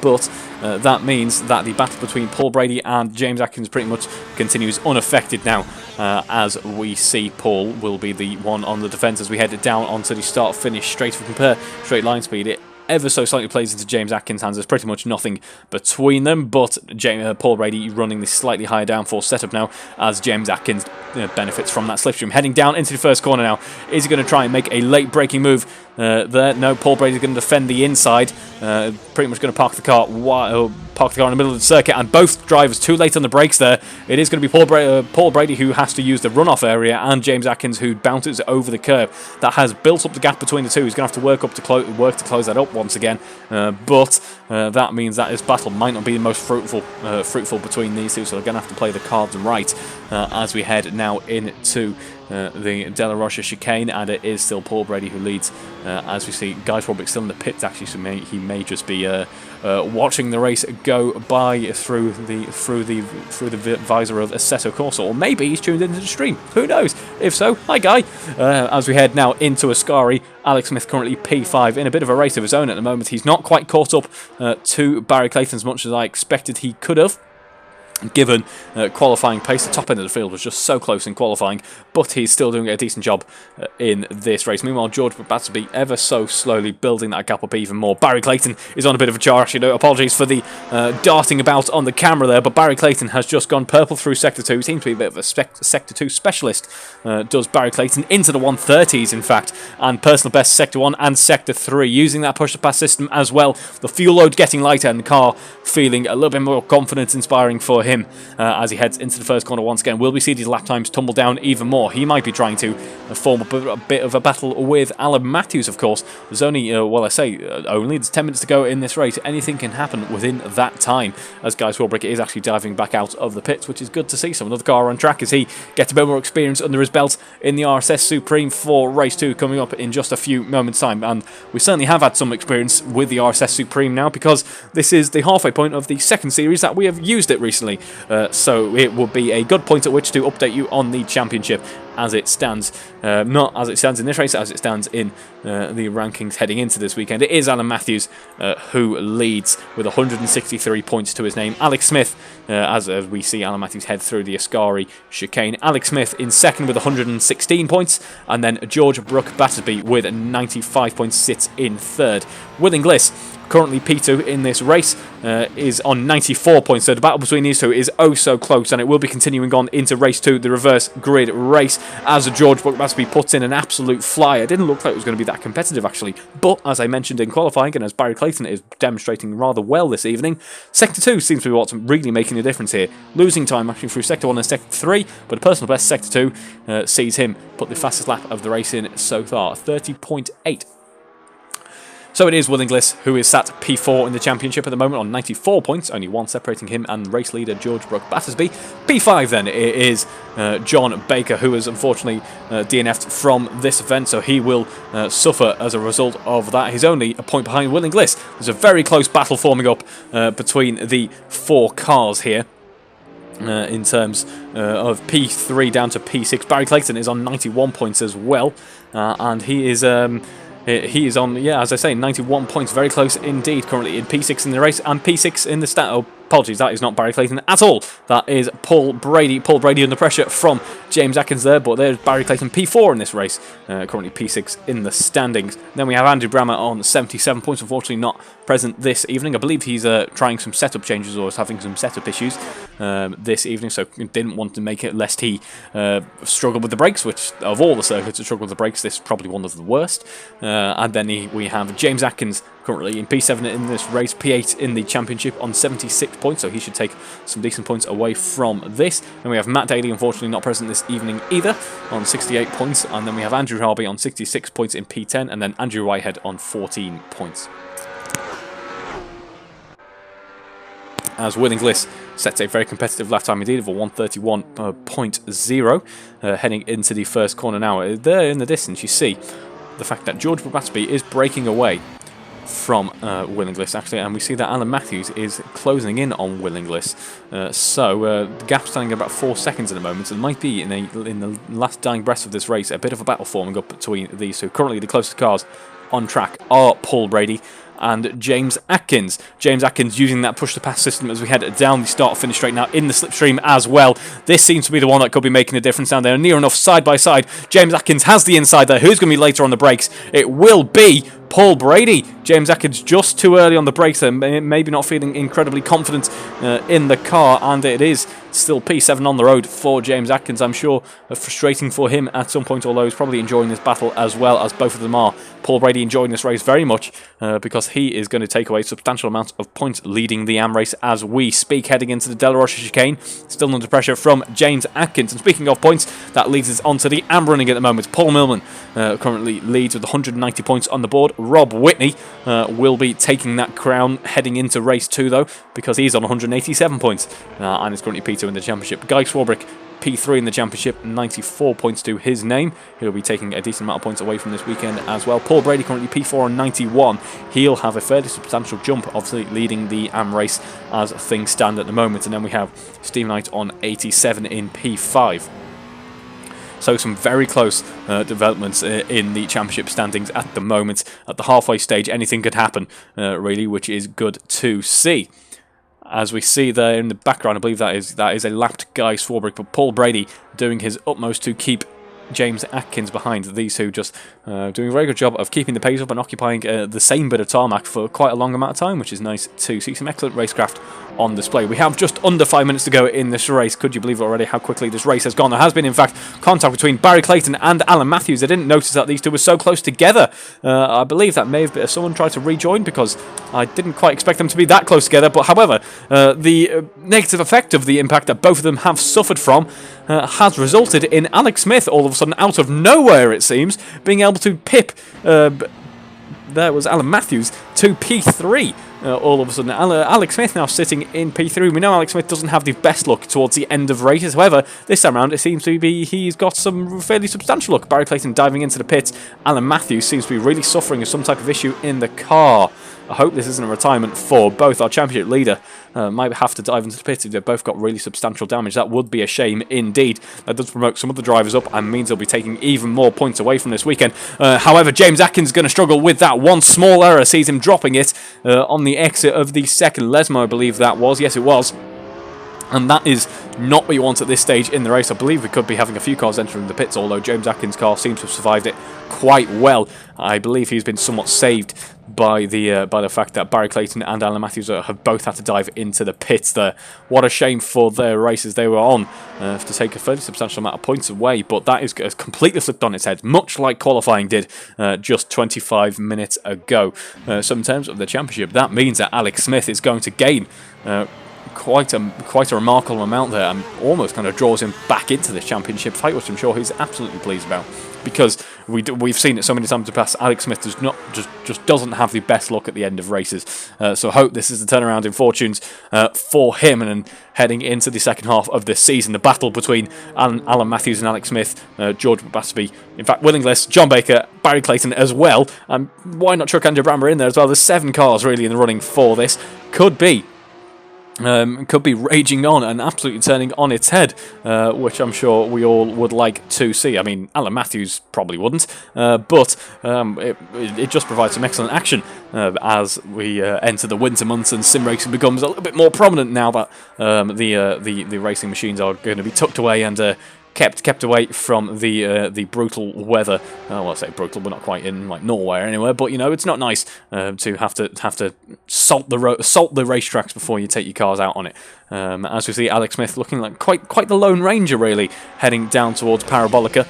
S1: But that means that the battle between Paul Brady and James Atkins pretty much continues unaffected now, as we see Paul will be the one on the defence as we head down onto the start-finish straight. If we compare straight line speed, ever so slightly plays into James Atkins' hands. There's pretty much nothing between them, but Paul Brady running the slightly higher downforce setup now as James Atkins benefits from that slipstream. Heading down into the first corner now. Is he going to try and make a late braking move there? No, Paul Brady's going to defend the inside. Pretty much going to park the car in the middle of the circuit, and both drivers too late on the brakes there. It is going to be Paul Brady who has to use the runoff area, and James Atkins who bounces over the curve. That has built up the gap between the two. He's going to have to work to close that up once again, but that means that this battle might not be the most fruitful between these two, so they're going to have to play the cards right as we head now into the De La Rocha chicane, and it is still Paul Brady who leads as we see Guy Swarbrick still in the pits actually, so he may just be watching the race go by through the visor of Assetto Corsa, or maybe he's tuned into the stream, who knows. If so, hi Guy. As we head now into Ascari, Alex Smith currently P5 in a bit of a race of his own at the moment. He's not quite caught up to Barry Clayton as much as I expected he could have, given qualifying pace. The top end of the field was just so close in qualifying, but he's still doing a decent job in this race. Meanwhile, George Matsby ever so slowly building that gap up even more. Barry Clayton is on a bit of a charge. Apologies for the darting about on the camera there, but Barry Clayton has just gone purple through Sector 2. He seems to be a bit of a Sector 2 specialist, does Barry Clayton, into the 130s in fact, and personal best Sector 1 and Sector 3, using that push-to-pass system as well. The fuel load getting lighter and the car feeling a little bit more confidence inspiring for him as he heads into the first corner once again. Will we see these lap times tumble down even more? He might be trying to form a bit of a battle with Alan Matthews, of course. There's only, there's 10 minutes to go in this race. Anything can happen within that time, as Guy Swarbrick is actually diving back out of the pits, which is good to see. So another car on track as he gets a bit more experience under his belt in the RSS Supreme for race 2 coming up in just a few moments' time. And we certainly have had some experience with the RSS Supreme now, because this is the halfway point of the second series that we have used it recently. So it will be a good point at which to update you on the championship as it stands. Not as it stands in this race, as it stands in the rankings heading into this weekend. It is Alan Matthews who leads with 163 points to his name. Alex Smith, as we see Alan Matthews head through the Ascari chicane. Alex Smith in second with 116 points, and then George Battersby with 95 points sits in third. Will Inglis, currently P2 in this race, is on 94 points, so the battle between these two is oh so close, and it will be continuing on into race 2, the reverse grid race, as George Matsby puts in an absolute flyer. It didn't look like it was going to be that competitive actually, but as I mentioned in qualifying, and as Barry Clayton is demonstrating rather well this evening, Sector 2 seems to be what's really making a difference here. Losing time actually through Sector 1 and Sector 3, but a personal best Sector 2 sees him put the fastest lap of the race in so far, 30.8. So it is Will Inglis who is sat P4 in the championship at the moment on 94 points, only one separating him and race leader George Battersby. P5 then it is John Baker, who has unfortunately DNF'd from this event, so he will suffer as a result of that. He's only a point behind Will Inglis. There's a very close battle forming up between the four cars here. In terms of P3 down to P6, Barry Clayton is on 91 points as well, and he is on, as I say, 91 points, very close indeed, currently in P6 in the race, and P6 in the stat. Oh, apologies, that is not Barry Clayton at all. That is Paul Brady. Paul Brady under pressure from James Atkins there, but there's Barry Clayton P4 in this race, currently P6 in the standings. Then we have Andrew Brammer on 77 points, unfortunately not present this evening. I believe he's trying some setup changes or is having some setup issues this evening, so didn't want to make it lest he struggled with the brakes, which of all the circuits to struggle with the brakes, this is probably one of the worst. And then we have James Atkins currently in P7 in this race, P8 in the championship on 76 points, so he should take some decent points away from this. And we have Matt Daly, unfortunately not present this evening either, on 68 points, and then we have Andrew Harvey on 66 points in P10, and then Andrew Whitehead on 14 points. As Will Inglis sets a very competitive lap time indeed of a 131.0, heading into the first corner now. There in the distance you see the fact that George Battersby is breaking away from Will Inglis actually, and we see that Alan Matthews is closing in on Will Inglis. So the gap standing at about 4 seconds at the moment. It might be in the last dying breaths of this race a bit of a battle forming up between these two. Currently the closest cars on track are Paul Brady and James Atkins. James Atkins using that push-to-pass system as we head down the start-finish straight now in the slipstream as well. This seems to be the one that could be making a difference down there. Near enough side by side. James Atkins has the inside there. Who's going to be later on the brakes? It will be Paul Brady. James Atkins just too early on the brakes there, maybe not feeling incredibly confident in the car, and it is still P7 on the road for James Atkins. I'm sure frustrating for him at some point, although he's probably enjoying this battle as well, as both of them are. Paul Brady enjoying this race very much because he is going to take away a substantial amount of points leading the AM race as we speak, heading into the De La Rocha chicane, still under pressure from James Atkins. And speaking of points, that leads us on to the AM running at the moment. Paul Millman currently leads with 190 points on the board. Rob Whitney will be taking that crown heading into race 2 though, because he's on 187 points and is currently P2 in the championship. Guy Swarbrick, P3 in the championship, 94 points to his name. He'll be taking a decent amount of points away from this weekend as well. Paul Brady currently P4 on 91. He'll have a fairly substantial jump, obviously leading the AM race as things stand at the moment. And then we have Steve Knight on 87 in P5. So some very close developments in the championship standings at the moment. At the halfway stage, anything could happen, really, which is good to see. As we see there in the background, I believe that is a lapped Guy Swarbrick, but Paul Brady doing his utmost to keep James Atkins behind. These two just doing a very good job of keeping the pace up and occupying the same bit of tarmac for quite a long amount of time, which is nice to see. Some excellent racecraft on display. We have just under 5 minutes to go in this race. Could you believe already how quickly this race has gone? There has been, in fact, contact between Barry Clayton and Alan Matthews. I didn't notice that these two were so close together. I believe that may have been someone tried to rejoin because I didn't quite expect them to be that close together. But however, the negative effect of the impact that both of them have suffered from has resulted in Alex Smith, all of a sudden out of nowhere it seems, being able to pip there was Alan Matthews to P3 all of a sudden. Alex Smith now sitting in P3. We know Alex Smith doesn't have the best luck towards the end of races. However, this time around it seems to be he's got some fairly substantial luck. Barry Clayton diving into the pits. Alan Matthews seems to be really suffering of some type of issue in the car. I hope this isn't a retirement for both. Our championship leader might have to dive into the pits if they've both got really substantial damage. That would be a shame indeed. That does promote some of the drivers up and means they'll be taking even more points away from this weekend. However, James Atkins is going to struggle with that. One small error sees him dropping it on the exit of the second Lesmo, I believe that was. Yes, it was. And that is not what you want at this stage in the race. I believe we could be having a few cars entering the pits, although James Atkins' car seems to have survived it quite well. I believe he's been somewhat saved by the fact that Barry Clayton and Alan Matthews have both had to dive into the pits there. What a shame for their races they were on to take a fairly substantial amount of points away, but that is completely flipped on its head, much like qualifying did just 25 minutes ago. So in terms of the championship, that means that Alex Smith is going to gain quite a remarkable amount there, and almost kind of draws him back into this championship fight, which I'm sure he's absolutely pleased about, because we've seen it so many times in the past. Alex Smith does not just doesn't have the best luck at the end of races, so I hope this is the turnaround in fortunes for him. And heading into the second half of this season, the battle between Alan Matthews and Alex Smith, George Matsby, in fact Will Inglis, John Baker, Barry Clayton as well, and why not chuck Andrew Brammer in there as well? There's 7 cars really in the running for this. Could be raging on and absolutely turning on its head, which I'm sure we all would like to see. I mean, Alan Matthews probably wouldn't, but it just provides some excellent action as we enter the winter months and sim racing becomes a little bit more prominent now that the racing machines are going to be tucked away and kept away from the brutal weather. Well, I say brutal, but not quite in like Norway or anywhere. But you know, it's not nice to have to salt the racetracks before you take your cars out on it. As we see Alex Smith looking like quite the Lone Ranger really, heading down towards Parabolica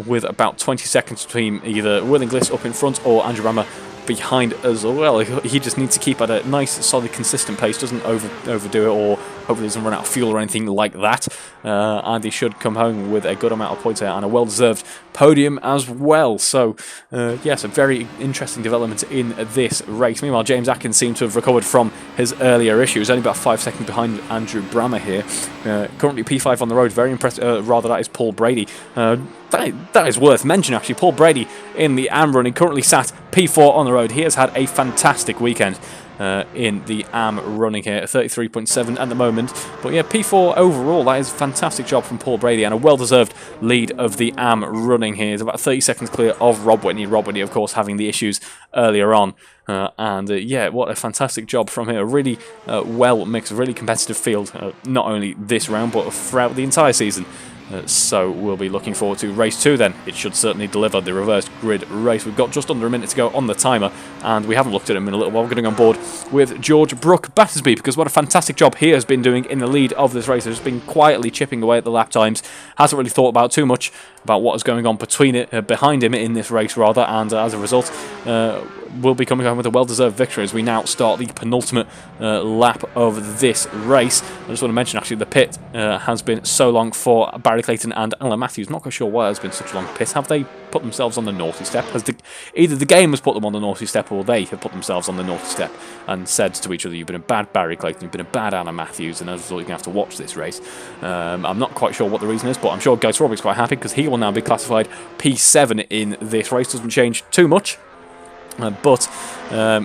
S1: with about 20 seconds between either Will Inglis up in front or Andrew Brammer behind as well. He just needs to keep at a nice, solid, consistent pace, doesn't overdo it, or hopefully doesn't run out of fuel or anything like that. And he should come home with a good amount of points there and a well-deserved podium as well. So, yes, a very interesting development in this race. Meanwhile, James Atkins seemed to have recovered from his earlier issues, only about 5 seconds behind Andrew Brammer here. Currently P5 on the road, very impressive. Rather, that is Paul Brady. That is worth mentioning, actually. Paul Brady in the AM running, currently sat P4 on the road. He has had a fantastic weekend in the AM running here, 33.7 at the moment. But yeah, P4 overall, that is a fantastic job from Paul Brady and a well-deserved lead of the AM running here. It's about 30 seconds clear of Rob Whitney. Rob Whitney, of course, having the issues earlier on. Yeah, what a fantastic job from here. A really well mixed, really competitive field, not only this round, but throughout the entire season. So we'll be looking forward to race 2 then. It should certainly deliver the reverse grid race. We've got just under a minute to go on the timer, and we haven't looked at him in a little while. We're getting on board with George Battersby, because what a fantastic job he has been doing in the lead of this race. He's been quietly chipping away at the lap times. Hasn't really thought about too much about what is going on behind him in this race, rather, and as a result, will be coming home with a well-deserved victory as we now start the penultimate lap of this race. I just want to mention, actually, the pit has been so long for Barry Clayton and Alan Matthews. Not quite sure why there's been such a long pit. Have they put themselves on the naughty step? Either the game has put them on the naughty step, or they have put themselves on the naughty step and said to each other, "You've been a bad Barry Clayton, you've been a bad Alan Matthews, and as a result, you're going to have to watch this race." I'm not quite sure what the reason is, but I'm sure Ghost Robbie's quite happy, because he will now be classified P7 in this race. Doesn't change too much, but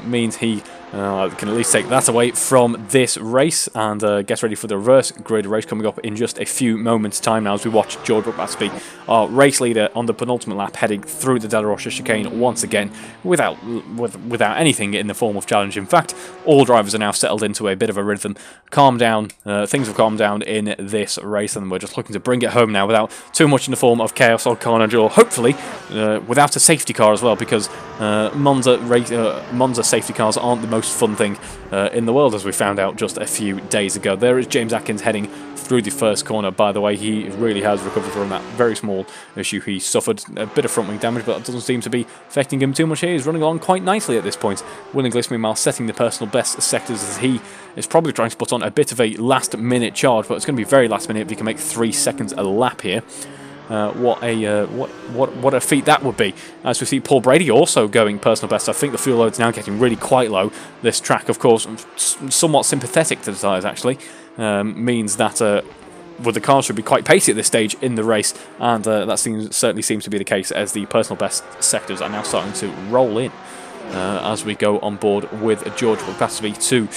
S1: means he can at least take that away from this race, and get ready for the reverse grid race coming up in just a few moments' time now, as we watch George Battersby, our race leader, on the penultimate lap, heading through the Della Rocha chicane once again without anything in the form of challenge. In fact, all drivers are now settled into a bit of a rhythm. Calm down. Things have calmed down in this race, and we're just looking to bring it home now without too much in the form of chaos or carnage, or hopefully without a safety car as well, because Monza safety cars aren't the most fun thing in the world, as we found out just a few days ago. There is James Atkins heading through the first corner. By the way, he really has recovered from that very small issue. He suffered a bit of front wing damage, but it doesn't seem to be affecting him too much here. He's running along quite nicely at this point. Willing-Gliss, meanwhile, setting the personal best sectors, as he is probably trying to put on a bit of a last-minute charge, but it's going to be very last-minute if he can make 3 seconds a lap here. What a feat that would be. As we see Paul Brady also going personal best. I think the fuel load's now getting really quite low. This track, of course, somewhat sympathetic to the tyres, actually, means that the cars should be quite pacey at this stage in the race, and that certainly seems to be the case, as the personal best sectors are now starting to roll in. As we go on board with George Battersby to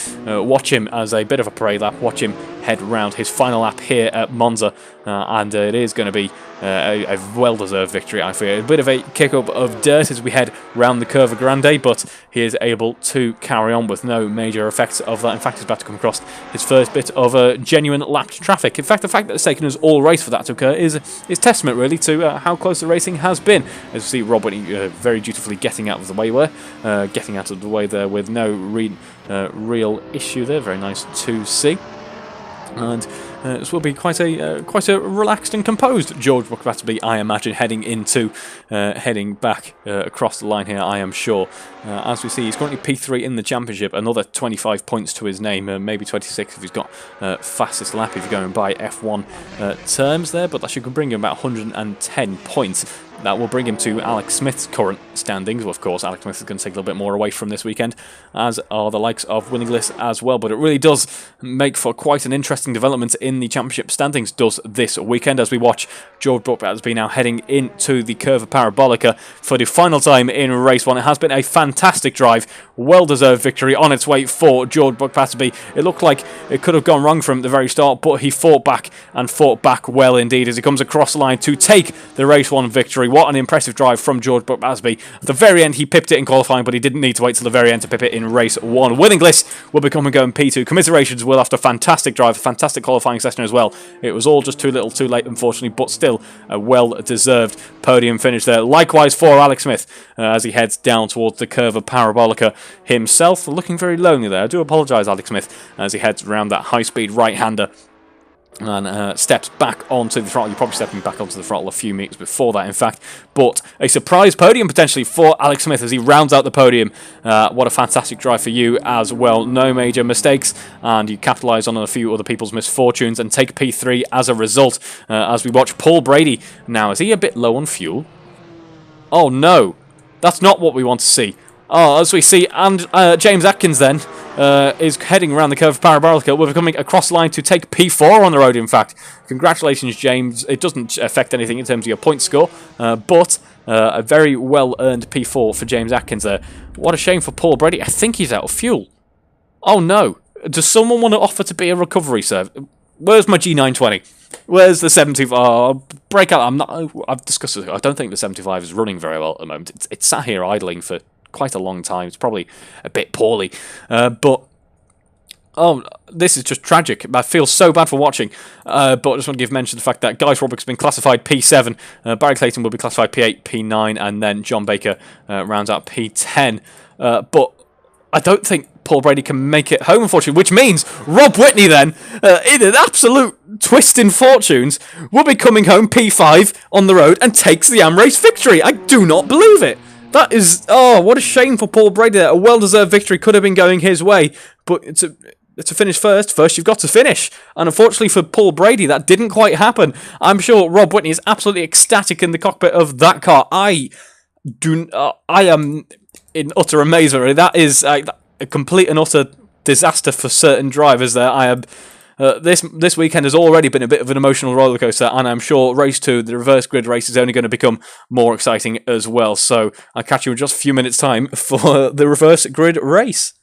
S1: watch him as a bit of a parade lap, watch him head round his final lap here at Monza, and it is going to be a well-deserved victory, I fear. A bit of a kick-up of dirt as we head round the Curva Grande, but he is able to carry on with no major effects of that. In fact, he's about to come across his first bit of genuine lapped traffic. In fact, the fact that it's taken us all race for that to occur is testament, really, to how close the racing has been. As we see Rob Whitney very dutifully getting out of the way there with no real issue there. Very nice to see. And this will be quite a relaxed and composed George Battersby, I imagine, heading back across the line here, I am sure. As we see, he's currently P3 in the championship, another 25 points to his name, maybe 26 if he's got fastest lap if you're going by F1 terms there, but that should bring him about 110 points. That will bring him to Alex Smith's current standings. Well, of course, Alex Smith is going to take a little bit more away from this weekend, as are the likes of Willing-Gliss as well. But it really does make for quite an interesting development in the championship standings, does this weekend, as we watch George Battersby now heading into the Curva Parabolica for the final time in race 1. It has been a fantastic drive, well-deserved victory on its way for George Battersby. It looked like it could have gone wrong from the very start, but he fought back, and fought back well indeed, as he comes across the line to take the race 1 victory. What an impressive drive from George Battersby. At the very end, he pipped it in qualifying, but he didn't need to wait till the very end to pip it in race 1. Willing-Gliss will be coming going P2. Commiserations, Will, after a fantastic drive, a fantastic qualifying session as well. It was all just too little too late, unfortunately, but still a well-deserved podium finish there. Likewise for Alex Smith, as he heads down towards the Curva Parabolica himself. Looking very lonely there. I do apologise, Alex Smith, as he heads around that high-speed right-hander and steps back onto the throttle. You're probably stepping back onto the throttle a few meters before that, in fact. But a surprise podium potentially for Alex Smith as he rounds out the podium. What a fantastic drive for you as well. No major mistakes, and you capitalise on a few other people's misfortunes and take P3 as a result. As we watch Paul Brady now. Is he a bit low on fuel? Oh no, that's not what we want to see. Oh, as we see, and James Atkins then is heading around the Curve of Parabolica. We're coming across the line to take P4 on the road, in fact. Congratulations, James. It doesn't affect anything in terms of your point score, but a very well-earned P4 for James Atkins there. What a shame for Paul Brady. I think he's out of fuel. Oh, no. Does someone want to offer to be a recovery service? Where's my G920? Where's the 75? Oh, break out. I've discussed it. I don't think the 75 is running very well at the moment. It's sat here idling for quite a long time. It's probably a bit poorly, but Oh, this is just tragic. I feel so bad for watching. But I just want to give mention of the fact that Gaius Roberts has been classified P7, Barry Clayton will be classified P8, P9, and then John Baker rounds out P10. But I don't think Paul Brady can make it home, unfortunately, which means Rob Whitney then, in an absolute twist in fortunes, will be coming home P5 on the road and takes the AM race victory. I do not believe it. That is, oh, what a shame for Paul Brady there. A well-deserved victory could have been going his way, but to finish first you've got to finish. And unfortunately for Paul Brady, that didn't quite happen. I'm sure Rob Whitney is absolutely ecstatic in the cockpit of that car. I am in utter amazement. That is a complete and utter disaster for certain drivers there. I am. This weekend has already been a bit of an emotional rollercoaster, and I'm sure race 2, the reverse grid race, is only going to become more exciting as well. So I'll catch you in just a few minutes' time for the reverse grid race.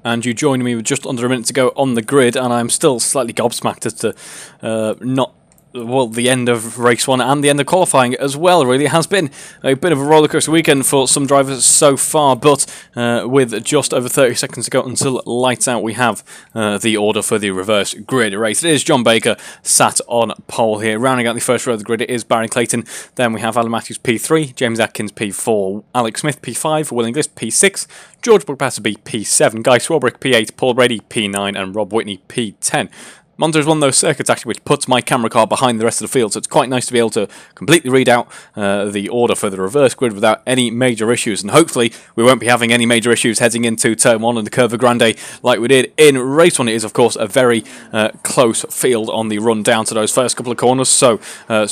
S1: And you joined me with just under a minute to go on the grid, and I'm still slightly gobsmacked as to the end of race 1 and the end of qualifying as well. Really has been a bit of a rollercoaster weekend for some drivers so far, but with just over 30 seconds to go until lights out, we have the order for the reverse grid race. It is John Baker sat on pole here. Rounding out the first row of the grid, it is Barry Clayton. Then we have Alan Matthews P3, James Atkins P4, Alex Smith P5, Will Inglis P6, George Buckpassby P7, Guy Swarbrick P8, Paul Brady P9, and Rob Whitney P10. Monza is one of those circuits actually which puts my camera car behind the rest of the field, so it's quite nice to be able to completely read out the order for the reverse grid without any major issues, and hopefully we won't be having any major issues heading into turn 1 and the Curva Grande like we did in race 1. It is of course a very close field on the run down to those first couple of corners, so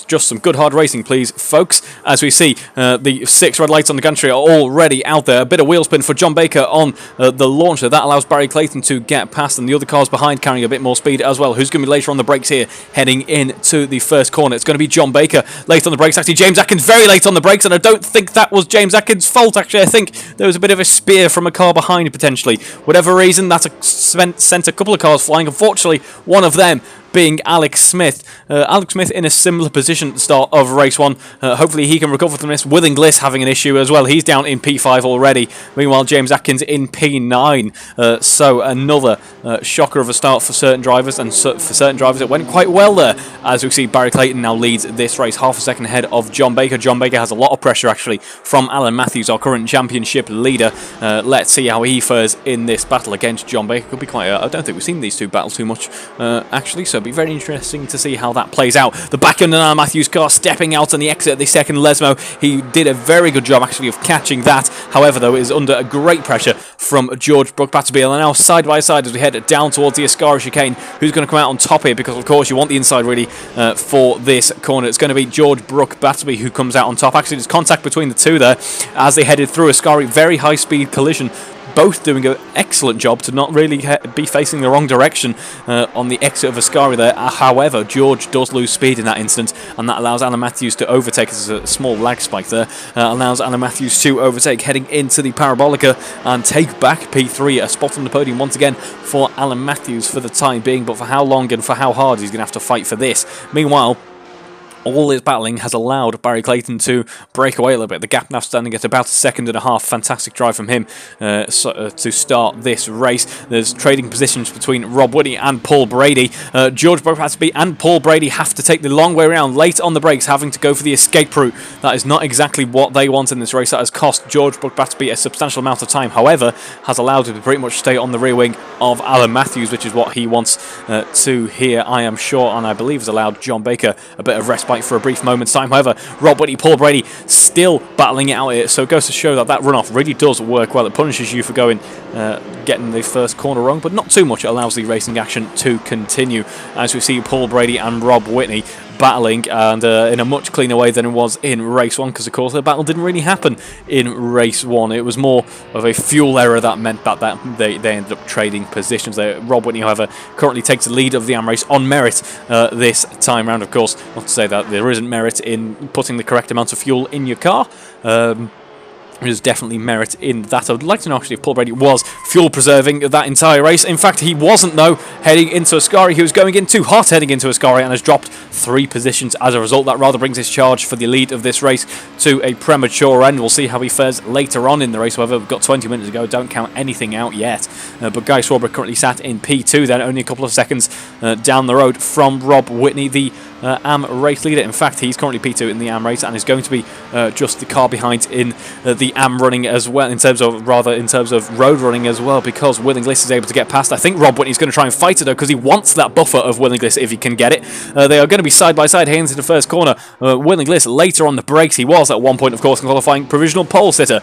S1: just some good hard racing please folks, as we see the 6 red lights on the gantry are already out there. A bit of wheel spin for John Baker on the launcher, that allows Barry Clayton to get past, and the other cars behind carrying a bit more speed as well. Who's going to be later on the brakes here, heading into the first corner? It's going to be John Baker late on the brakes. Actually, James Atkins very late on the brakes, and I don't think that was James Atkins' fault. Actually, I think there was a bit of a spear from a car behind, potentially. Whatever reason, that sent a couple of cars flying. Unfortunately, one of them being Alex Smith. Alex Smith in a similar position at the start of race 1. Hopefully he can recover from this. Will Inglis having an issue as well. He's down in P5 already. Meanwhile, James Atkins in P9. So another shocker of a start for certain drivers, and for certain drivers it went quite well there. As we see, Barry Clayton now leads this race half a second ahead of John Baker. John Baker has a lot of pressure actually from Alan Matthews, our current championship leader. Let's see how he fares in this battle against John Baker. Could be quite I don't think we've seen these two battle too much actually, so it'll be very interesting to see how that plays out. The back end of Alan Matthews' car stepping out on the exit of the second Lesmo. He did a very good job actually of catching that. However, though, it is under a great pressure from George Buckpassby. And now side by side as we head down towards the Ascara chicane. Who's going to come out on top here? Because of course you want the inside really for this corner. It's going to be George Buckpassby who comes out on top. Actually, there's contact between the two there as they headed through Ascari. Very high speed collision. Both doing an excellent job to not really be facing the wrong direction on the exit of Ascari there. However, George does lose speed in that instance, and that allows Alan Matthews to overtake. There's a small lag spike there. Allows Alan Matthews to overtake, heading into the Parabolica and take back P3. A spot on the podium once again for Alan Matthews for the time being, but for how long and for how hard he's going to have to fight for this. Meanwhile, all his battling has allowed Barry Clayton to break away a little bit. The gap now standing at about a second and a half. Fantastic drive from him to start this race. There's trading positions between Rob Whitney and Paul Brady. George Buckpassby and Paul Brady have to take the long way around, late on the brakes, having to go for the escape route. That is not exactly what they want in this race. That has cost George Buckpassby a substantial amount of time. However, has allowed him to pretty much stay on the rear wing of Alan Matthews, which is what he wants to here, I am sure, and I believe has allowed John Baker a bit of respite for a brief moment's time. However, Rob Whitney, Paul Brady still battling it out here, so it goes to show that that runoff really does work well. It punishes you for getting the first corner wrong, but not too much. It allows the racing action to continue as we see Paul Brady and Rob Whitney battling, and in a much cleaner way than it was in race 1, because of course the battle didn't really happen in race 1. It was more of a fuel error that meant that they ended up trading positions there. Rob Whitney, however, currently takes the lead of the AM race on merit this time round. Of course, not to say that there isn't merit in putting the correct amount of fuel in your car. There's definitely merit in that. I would like to know actually if Paul Brady was fuel preserving that entire race. In fact, he wasn't though, heading into Ascari. He was going in too hot heading into Ascari and has dropped 3 positions as a result. That rather brings his charge for the lead of this race to a premature end. We'll see how he fares later on in the race. However, we've got 20 minutes to go. Don't count anything out yet. But Guy Swarbrick currently sat in P2 then, only a couple of seconds down the road from Rob Whitney, the AM race leader. In fact, he's currently P2 in the AM race and is going to be just the car behind in the AM running as well, in terms of road running as well, because Will Inglis is able to get past. I think Rob Whitney's going to try and fight it though, because he wants that buffer of Will Inglis if he can get it. They are going to be side by side heading into the first corner. Will Inglis later on the brakes. He was at one point, of course, in qualifying provisional pole sitter,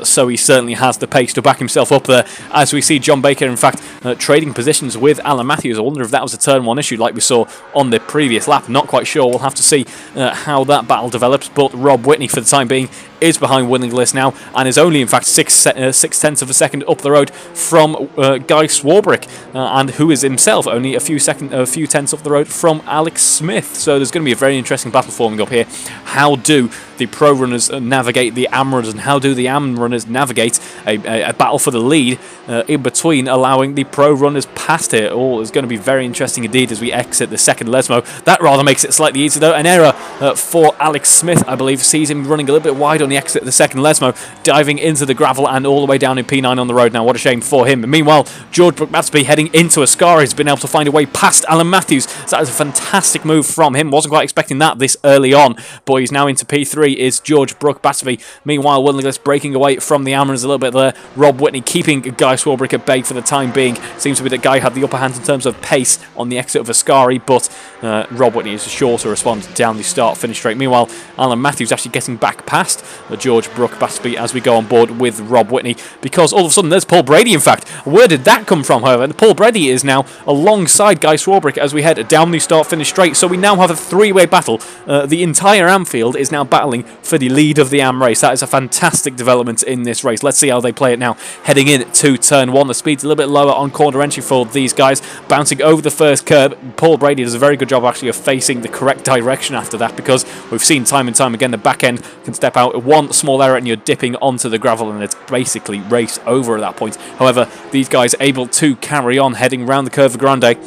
S1: so he certainly has the pace to back himself up there. As we see John Baker, in fact, trading positions with Alan Matthews. I wonder if that was a turn 1 issue like we saw on the previous lap. Not quite sure. We'll have to see how that battle develops, but Rob Whitney for the time being is behind winning list now and is only in fact 6/10 of a second up the road from Guy Swarbrick, and who is himself only a few tenths up the road from Alex Smith. So there's going to be a very interesting battle forming up here. How do the pro runners navigate the AM runners, and how do the AM runners navigate a battle for the lead in between, allowing the pro runners past here? All is going to be very interesting indeed as we exit the second Lesmo. That rather makes it slightly easier though. An error for Alex Smith, I believe, sees him running a little bit wide on the exit of the second Lesmo, diving into the gravel and all the way down in P9 on the road now. What a shame for him. Meanwhile, George Matsby heading into Ascari has been able to find a way past Alan Matthews. So that is a fantastic move from him. Wasn't quite expecting that this early on, but he's now into P3 is George Batsby. Meanwhile, Willingless breaking away from the Amrons a little bit there. Rob Whitney keeping Guy Swarbrick at bay for the time being. Seems to be that Guy had the upper hand in terms of pace on the exit of Ascari, but Rob Whitney is sure to respond down the start-finish straight. Meanwhile, Alan Matthews actually getting back past George Batsby as we go on board with Rob Whitney, because all of a sudden there's Paul Brady, in fact. Where did that come from, however? Paul Brady is now alongside Guy Swarbrick as we head down the start-finish straight, so we now have a three-way battle. The entire AM field is now battling for the lead of the AM race. That is a fantastic development in this race. Let's see how they play it now. Heading in to turn one, the speed's a little bit lower on corner entry for these guys, bouncing over the first curb. Paul Brady does a very good job actually of facing the correct direction after that, because we've seen time and time again the back end can step out one small error and you're dipping onto the gravel and it's basically race over at that point. However, these guys able to carry on heading round the curve of Grande.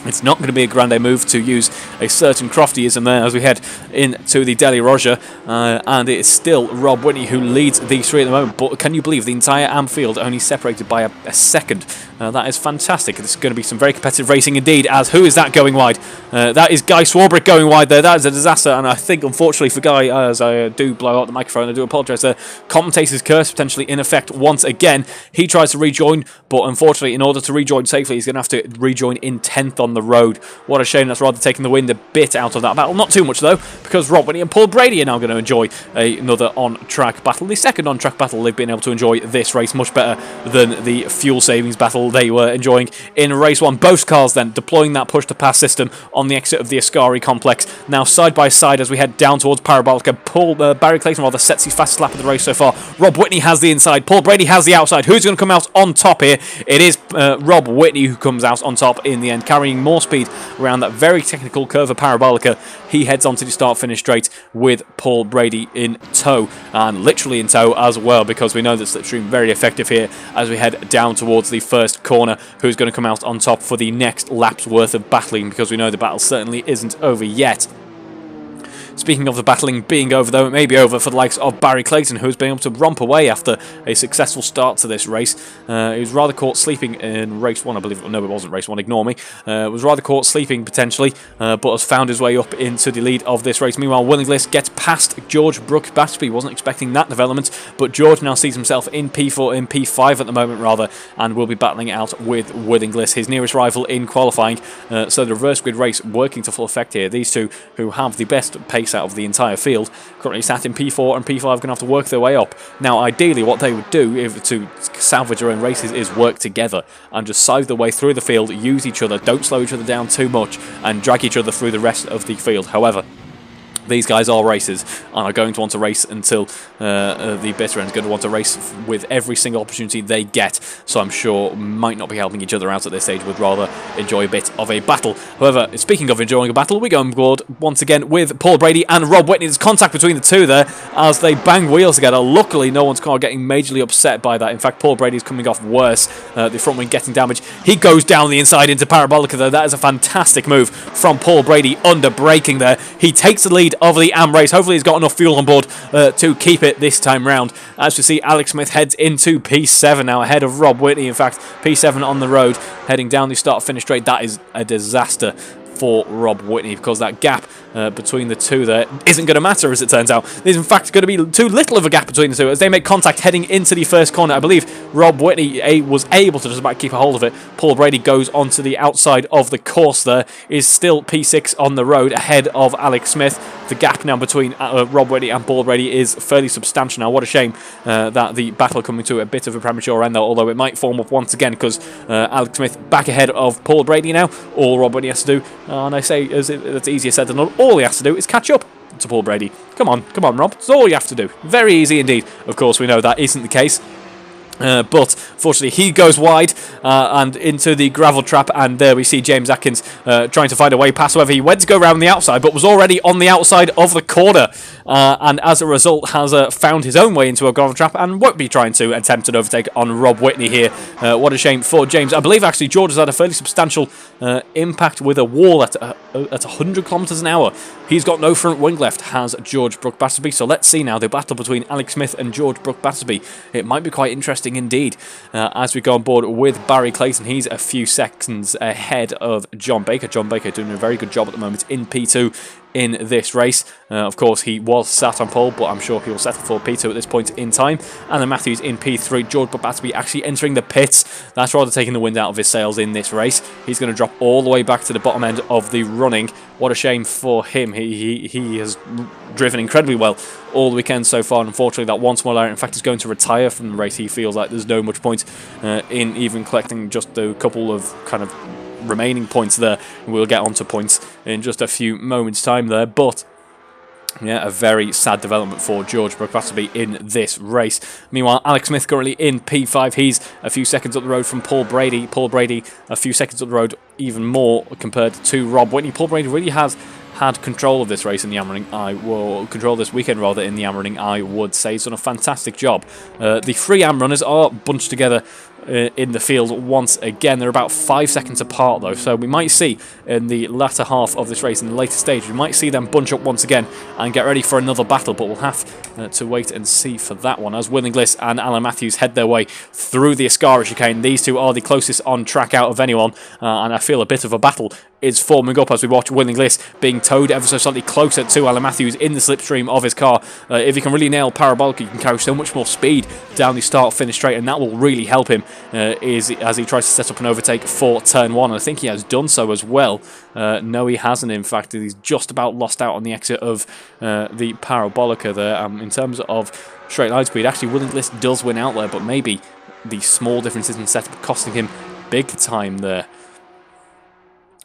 S1: It's not going to be a grande move to use a certain croftyism there as we head into the Deli Roger, and it is still Rob Whitney who leads these three at the moment. But can you believe the entire AM field only separated by a second? That is fantastic. It's going to be some very competitive racing indeed, as who is that going wide? That is Guy Swarbrick going wide there. That is a disaster, and I think unfortunately for Guy, as I do blow out the microphone, I do apologise there, commentator's curse potentially in effect once again. He tries to rejoin, but unfortunately in order to rejoin safely he's going to have to rejoin in 10th on the road. What a shame. That's rather taking the wind a bit out of that battle. Not too much though, because Rob Whitney and Paul Brady are now going to enjoy another on-track battle. The second on-track battle they've been able to enjoy this race much better than the fuel savings battle they were enjoying in race one. Both cars then deploying that push-to-pass system on the exit of the Ascari complex. Now side by side as we head down towards Parabolica. Barry Clayton rather sets his fastest lap of the race so far. Rob Whitney has the inside. Paul Brady has the outside. Who's going to come out on top here? It is Rob Whitney who comes out on top in the end, carrying more speed around that very technical curve of Parabolica. He heads on to the start-finish straight with Paul Brady in tow, and literally in tow as well, because we know that Slipstream very effective here as we head down towards the first corner. Who's going to come out on top for the next lap's worth of battling, because we know the battle certainly isn't over yet. Speaking of the battling being over, though, it may be over for the likes of Barry Clayton, who's been able to romp away after a successful start to this race. He was rather caught sleeping in race one, I believe. No, it wasn't race one, ignore me. Was rather caught sleeping, potentially, but has found his way up into the lead of this race. Meanwhile, Willingless gets past George Batsby. Wasn't expecting that development, but George now sees himself in P5 at the moment, rather, and will be battling it out with Willingless, his nearest rival in qualifying. So the reverse grid race working to full effect here. These two, who have the best pace out of the entire field, currently sat in P4 and P5, are going to have to work their way up. Now ideally what they would do if to salvage their own races is work together and just scythe their way through the field, use each other, don't slow each other down too much, and drag each other through the rest of the field. However, these guys are racers and are going to want to race until the bitter end. Going to want to race with every single opportunity they get, so I'm sure might not be helping each other out at this stage, would rather enjoy a bit of a battle. However, speaking of enjoying a battle, we go on board once again with Paul Brady and Rob Whitney. There's contact between the two there as they bang wheels together. Luckily, no one's car getting majorly upset by that. In fact, Paul Brady's coming off worse, the front wing getting damage. He goes down the inside into Parabolica though. That is a fantastic move from Paul Brady under braking there. He takes the lead of the AM race. Hopefully he's got enough fuel on board to keep it this time round. As we see, Alex Smith heads into P7 now, ahead of Rob Whitney. In fact, P7 on the road, heading down the start-finish straight. That is a disaster for Rob Whitney, because that gap between the two there isn't going to matter, as it turns out. There's in fact going to be too little of a gap between the two as they make contact heading into the first corner. I believe Rob Whitney was able to just about keep a hold of it. Paul Brady goes onto the outside of the course there, is still P6 on the road ahead of Alex Smith. The gap now between Rob Whitney and Paul Brady is fairly substantial now. What a shame that the battle coming to a bit of a premature end, though, although it might form up once again, because Alex Smith back ahead of Paul Brady now. All Rob Whitney has to do And I say it's easier said than done. All he has to do is catch up to Paul Brady. Come on, Rob. It's all you have to do. Very easy indeed. Of course, we know that isn't the case. But fortunately he goes wide and into the gravel trap, and there we see James Atkins trying to find a way past. However, he went to go around the outside but was already on the outside of the corner, and as a result has found his own way into a gravel trap and won't be trying to attempt an overtake on Rob Whitney here. What a shame for James. I believe actually George has had a fairly substantial impact with a wall at 100 kilometers an hour. He's got no front wing left, has George Brook-Battersby. So let's see now the battle between Alex Smith and George Brook-Battersby. It might be quite interesting indeed as we go on board with Barry Clayton. He's a few seconds ahead of John Baker. John Baker doing a very good job at the moment in P2 in this race. Of course, he was sat on pole, but I'm sure he'll settle for P2 at this point in time. And then Matthews in P3. George Brook-Battersby actually entering the pits. That's rather taking the wind out of his sails in this race. He's going to drop all the way back to the bottom end of the running. What a shame for him. He has driven incredibly well all the weekend so far. And unfortunately, that one small error, in fact, is going to retire from the race. He feels like there's no much point in even collecting just a couple of kind of remaining points there. We'll get onto points in just a few moments time there, but yeah, a very sad development for George Brook-Battersby in this race. Meanwhile, Alex Smith currently in P5. He's a few seconds up the road from Paul Brady. Paul Brady a few seconds up the road even more compared to Rob Whitney. Paul Brady really has had control of this race in the Am Running. Control this weekend rather in the Am Running, I would say. He's done a fantastic job. The three Am Runners are bunched together in the field once again. They're about 5 seconds apart though, so we might see in the latter half of this race, in the later stage, we might see them bunch up once again and get ready for another battle, but we'll have to wait and see for that one as Will Inglis and Alan Matthews head their way through the Ascara chicane. These two are the closest on track out of anyone, and I feel a bit of a battle is forming up as we watch Will Inglis being towed ever so slightly closer to Alan Matthews in the slipstream of his car. If he can really nail Parabolica, he can carry so much more speed down the start-finish straight, and that will really help him as he tries to set up an overtake for turn one. And I think he has done so as well. No, he hasn't. In fact, he's just about lost out on the exit of the Parabolica there. In terms of straight line speed, actually, Will Inglis does win out there, but maybe the small differences in setup costing him big time there.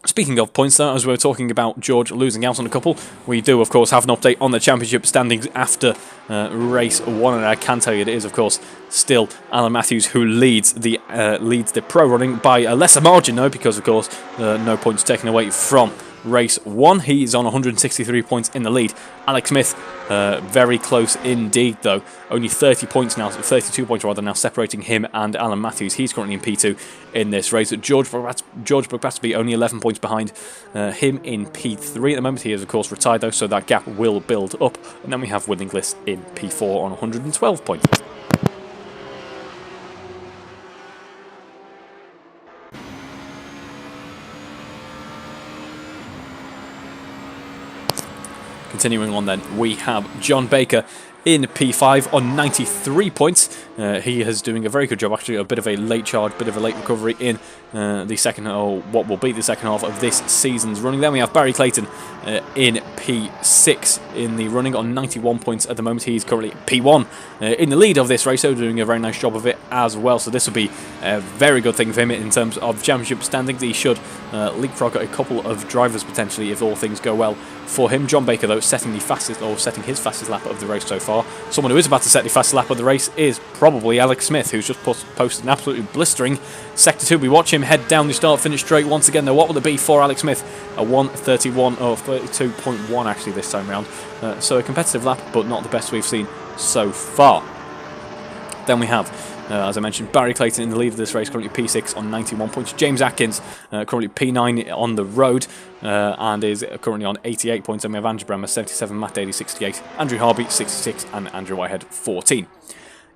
S1: Speaking of points, though, as we were talking about George losing out on a couple, we do, of course, have an update on the championship standings after race one, and I can tell you it is, of course, still Alan Matthews who leads the pro running by a lesser margin, though, because, of course, no points taken away from race one. He's on 163 points in the lead. Alex Smith, very close indeed, though. Only 32 points rather now separating him and Alan Matthews. He's currently in P2 in this race. George Brook-Battersby only 11 points behind him in P3 at the moment. He is, of course, retired, though, so that gap will build up. And then we have Will Inglis in P4 on 112 points. Continuing on then, we have John Baker in P5 on 93 points. He is doing a very good job, actually. A bit of a late charge, bit of a late recovery in the second, or what will be the second half of this season's running. Then we have Barry Clayton in P6 in the running on 91 points at the moment. He's currently P1 in the lead of this race, so doing a very nice job of it as well. So this will be a very good thing for him in terms of championship standings. He should leapfrog a couple of drivers potentially if all things go well for him. John Baker, though, setting his fastest lap of the race so far. Someone who is about to set the fastest lap of the race is probably Alex Smith, who's just posted an absolutely blistering Sector 2. We watch him head down the start-finish straight once again, though. What will it be for Alex Smith? A 1:31 or 32.1 actually this time round. So a competitive lap, but not the best we've seen so far. Then we have, as I mentioned, Barry Clayton in the lead of this race, currently P6 on 91 points. James Atkins, currently P9 on the road, and is currently on 88 points. And we have Andrew Bremer, 77, Matt Daly, 68, Andrew Harby, 66, and Andrew Whitehead, 14.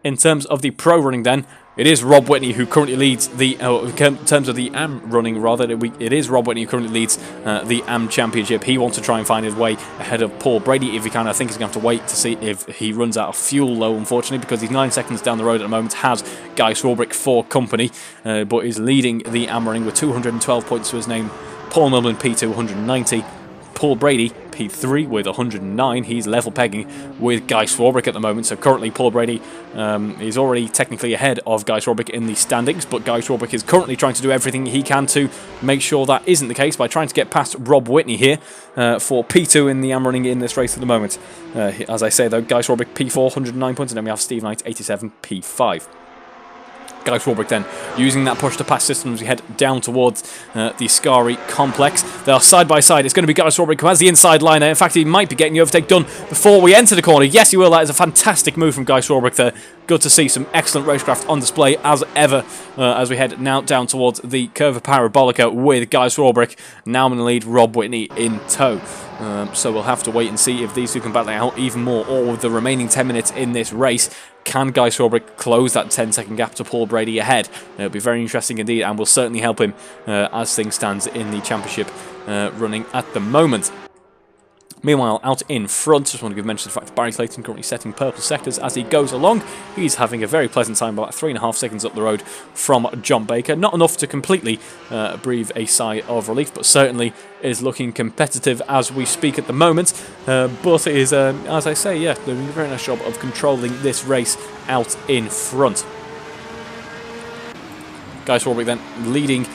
S1: In terms of the pro running then, it is Rob Whitney who currently leads the, in terms of the AM running rather, it is Rob Whitney who currently leads the AM Championship. He wants to try and find his way ahead of Paul Brady if he can. I think he's going to have to wait to see if he runs out of fuel, though, unfortunately, because he's 9 seconds down the road at the moment, has Guy Swarbrick for company, but is leading the AM running with 212 points to his name. Paul Milman P2, 190. Paul Brady, P3 with 109. He's level pegging with Guy Swarbrick at the moment. So currently Paul Brady is already technically ahead of Guy Swarbrick in the standings, but Guy Swarbrick is currently trying to do everything he can to make sure that isn't the case by trying to get past Rob Whitney here for P2 in the AM running in this race at the moment. As I say though, Guy Swarbrick P4, 109 points, and then we have Steve Knight, 87, P5. Guy Swarbrick then using that push to pass system as we head down towards the Scari complex. They are side by side. It's going to be Guy Swarbrick who has the inside liner. In fact, he might be getting the overtake done before we enter the corner. Yes, he will. That is a fantastic move from Guy Swarbrick there. Good to see some excellent racecraft on display as ever as we head now down towards the curve of Parabolica with Guy Swarbrick now in the lead, Rob Whitney in tow. So we'll have to wait and see if these two can battle it out even more, or with the remaining 10 minutes in this race, can Guy Swarbrick close that 10-second gap to Paul Brady ahead? It'll be very interesting indeed, and will certainly help him as things stand in the championship running at the moment. Meanwhile, out in front, just want to give mention of the fact that Barry Clayton currently setting purple sectors as he goes along. He's having a very pleasant time, about 3.5 seconds up the road from John Baker. Not enough to completely breathe a sigh of relief, but certainly is looking competitive as we speak at the moment. But it is, as I say, yeah, doing a very nice job of controlling this race out in front. Guy Swarbrick then leading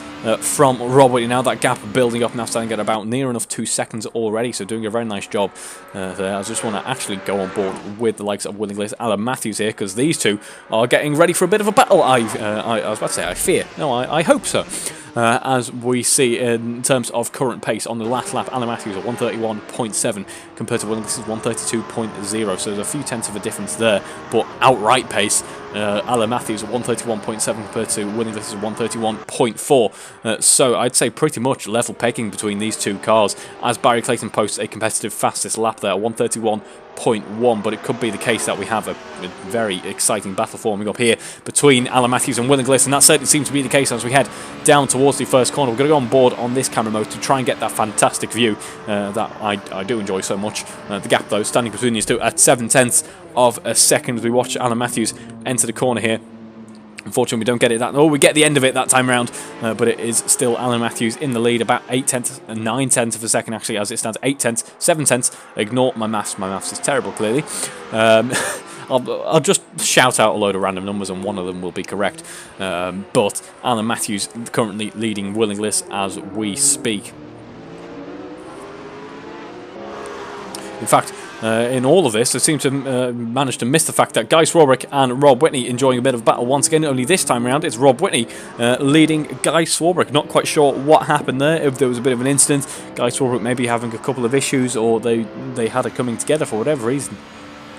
S1: from Rob Whitney now. That gap building up now, starting at about near enough 2 seconds already, so doing a very nice job there. I just want to actually go on board with the likes of Willie Gliss, Alan Matthews here, because these two are getting ready for a bit of a battle. I was about to say I fear. No, I hope so. As we see in terms of current pace on the last lap, Alan Matthews at 131.7 compared to Willie Gliss's 132.0, so there's a few tenths of a difference there, but outright pace, Alan Matthews at 131.7 compared to Willie Gliss's 131.4, so I'd say pretty much level pegging between these two cars, as Barry Clayton posts a competitive fastest lap there at 131.1, but it could be the case that we have a very exciting battle forming up here between Alan Matthews and Willie Gliss, and that certainly seems to be the case as we head down towards the first corner. We're going to go on board on this camera mode to try and get that fantastic view that I do enjoy so much. The gap though standing between these two at 0.7 of a second as we watch Alan Matthews enter the corner here. Unfortunately, we don't get it that. Oh, we get the end of it that time round, but it is still Alan Matthews in the lead, about 9/10 of a second actually, as it stands. 8/10, 7/10. Ignore my maths. My maths is terrible, clearly. I'll just shout out a load of random numbers, and one of them will be correct. But Alan Matthews currently leading Willie Gliss as we speak. In fact, in all of this, they seem to manage to miss the fact that Guy Swarbrick and Rob Whitney enjoying a bit of battle once again. Only this time around, it's Rob Whitney leading Guy Swarbrick. Not quite sure what happened there, if there was a bit of an incident. Guy Swarbrick maybe having a couple of issues, or they had it coming together for whatever reason.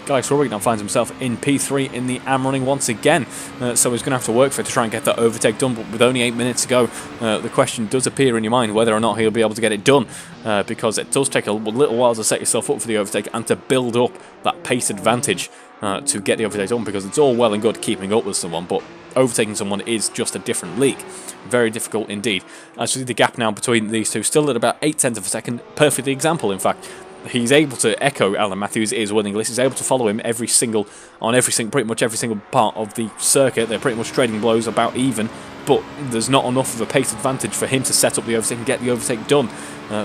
S1: Guy Swarbrick now finds himself in P3 in the AM running once again, so he's going to have to work for it to try and get that overtake done, but with only 8 minutes to go, the question does appear in your mind whether or not he'll be able to get it done, because it does take a little while to set yourself up for the overtake and to build up that pace advantage to get the overtake done, because it's all well and good keeping up with someone, but overtaking someone is just a different league. Very difficult indeed. As you see the gap now between these two, still at about 0.8 of a second, perfect example in fact. He's able to echo Alan Matthews is winning list. He's able to follow him pretty much every single part of the circuit. They're pretty much trading blows about even, but there's not enough of a pace advantage for him to set up the overtake and get the overtake done.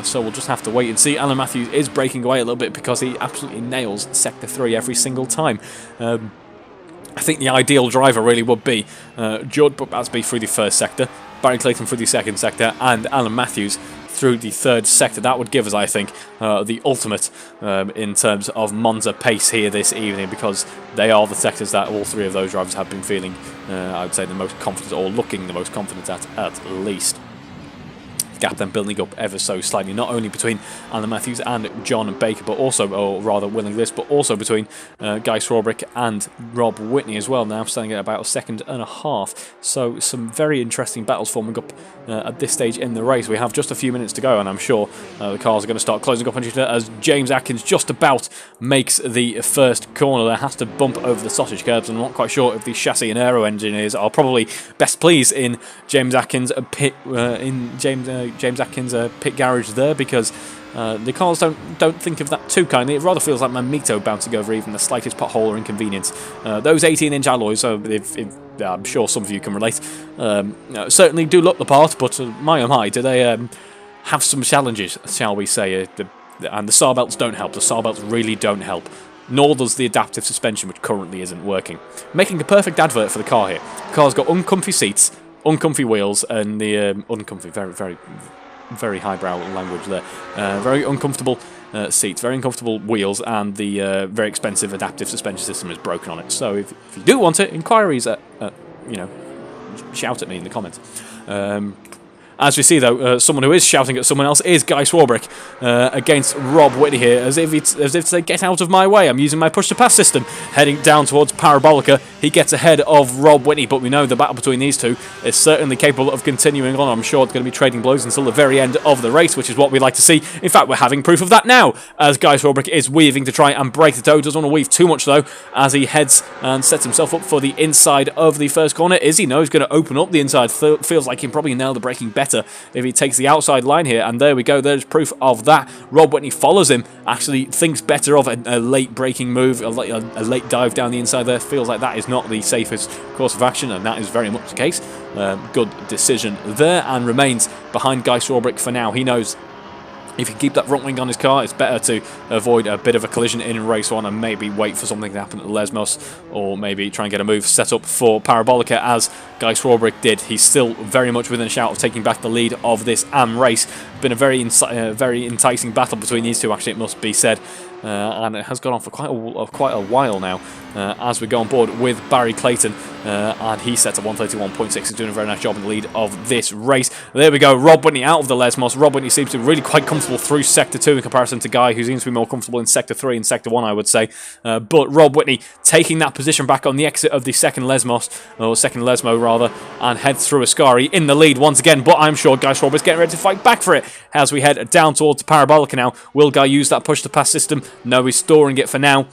S1: So we'll just have to wait and see. Alan Matthews is breaking away a little bit because he absolutely nails Sector 3 every single time. I think the ideal driver really would be Judd Matsby through the first sector, Barry Clayton through the second sector, and Alan Matthews through the third sector. That would give us, I think, the ultimate in terms of Monza pace here this evening, because they are the sectors that all three of those drivers have been feeling, I would say, the most confident, or looking the most confident at least. Gap then building up ever so slightly, not only between Alan Matthews and John Baker, but also, or rather Willie Gliss, but also between Guy Swarbrick and Rob Whitney as well, now standing at about 1.5 seconds. So some very interesting battles forming up at this stage in the race. We have just a few minutes to go, and I'm sure the cars are going to start closing up on each other as James Atkins just about makes the first corner. There has to bump over the sausage curbs, and I'm not quite sure if the chassis and aero engineers are probably best pleased in James Atkins' pit James Atkins' pit garage there, because the cars don't think of that too kindly. It rather feels like Mamito bouncing over even the slightest pothole or inconvenience. Those 18-inch alloys, I'm sure some of you can relate, certainly do look the part, but my oh my, do they have some challenges, shall we say. And the SAR belts don't help. The SAR belts really don't help. Nor does the adaptive suspension, which currently isn't working. Making a perfect advert for the car here. The car's got uncomfy seats, uncomfy wheels, and the uncomfy, very highbrow language there. Very uncomfortable seats, very uncomfortable wheels, and the very expensive adaptive suspension system is broken on it. So if you do want it, inquiries at you know, shout at me in the comments. As we see, though, someone who is shouting at someone else is Guy Swarbrick against Rob Whitney here, as if to say, get out of my way, I'm using my push-to-pass system. Heading down towards Parabolica, he gets ahead of Rob Whitney, but we know the battle between these two is certainly capable of continuing on. I'm sure it's going to be trading blows until the very end of the race, which is what we'd like to see. In fact, we're having proof of that now, as Guy Swarbrick is weaving to try and break the toe. Doesn't want to weave too much, though, as he heads and sets himself up for the inside of the first corner. Izzy knows he's going to open up the inside. Feels like he can probably nail the braking better if he takes the outside line here, and there we go, there's proof of that. Rob Whitney follows him, actually thinks better of a late braking move, a late dive down the inside there. Feels like that is not the safest course of action, and that is very much the case. Good decision there, and remains behind Guy Swarbrick for now. He knows if you keep that front wing on his car, it's better to avoid a bit of a collision in race one and maybe wait for something to happen at Lesmos, or maybe try and get a move set up for Parabolica, as Guy Swarbrick did. He's still very much within a shout of taking back the lead of this AM race. Been a very enticing battle between these two, actually, it must be said. And it has gone on for quite a while now, as we go on board with Barry Clayton, and he sets a 131.6. He's doing a very nice job in the lead of this race. There we go, Rob Whitney out of the Lesmos. Rob Whitney seems to be really quite comfortable through Sector 2 in comparison to Guy, who seems to be more comfortable in Sector 3 and Sector 1, I would say. But Rob Whitney taking that position back on the exit of the second Lesmos, or second Lesmo rather, and heads through Ascari in the lead once again. But I'm sure Guy Swarbrick is getting ready to fight back for it as we head down towards Parabolica now. Will Guy use that push-to-pass system? No, he's storing it for now.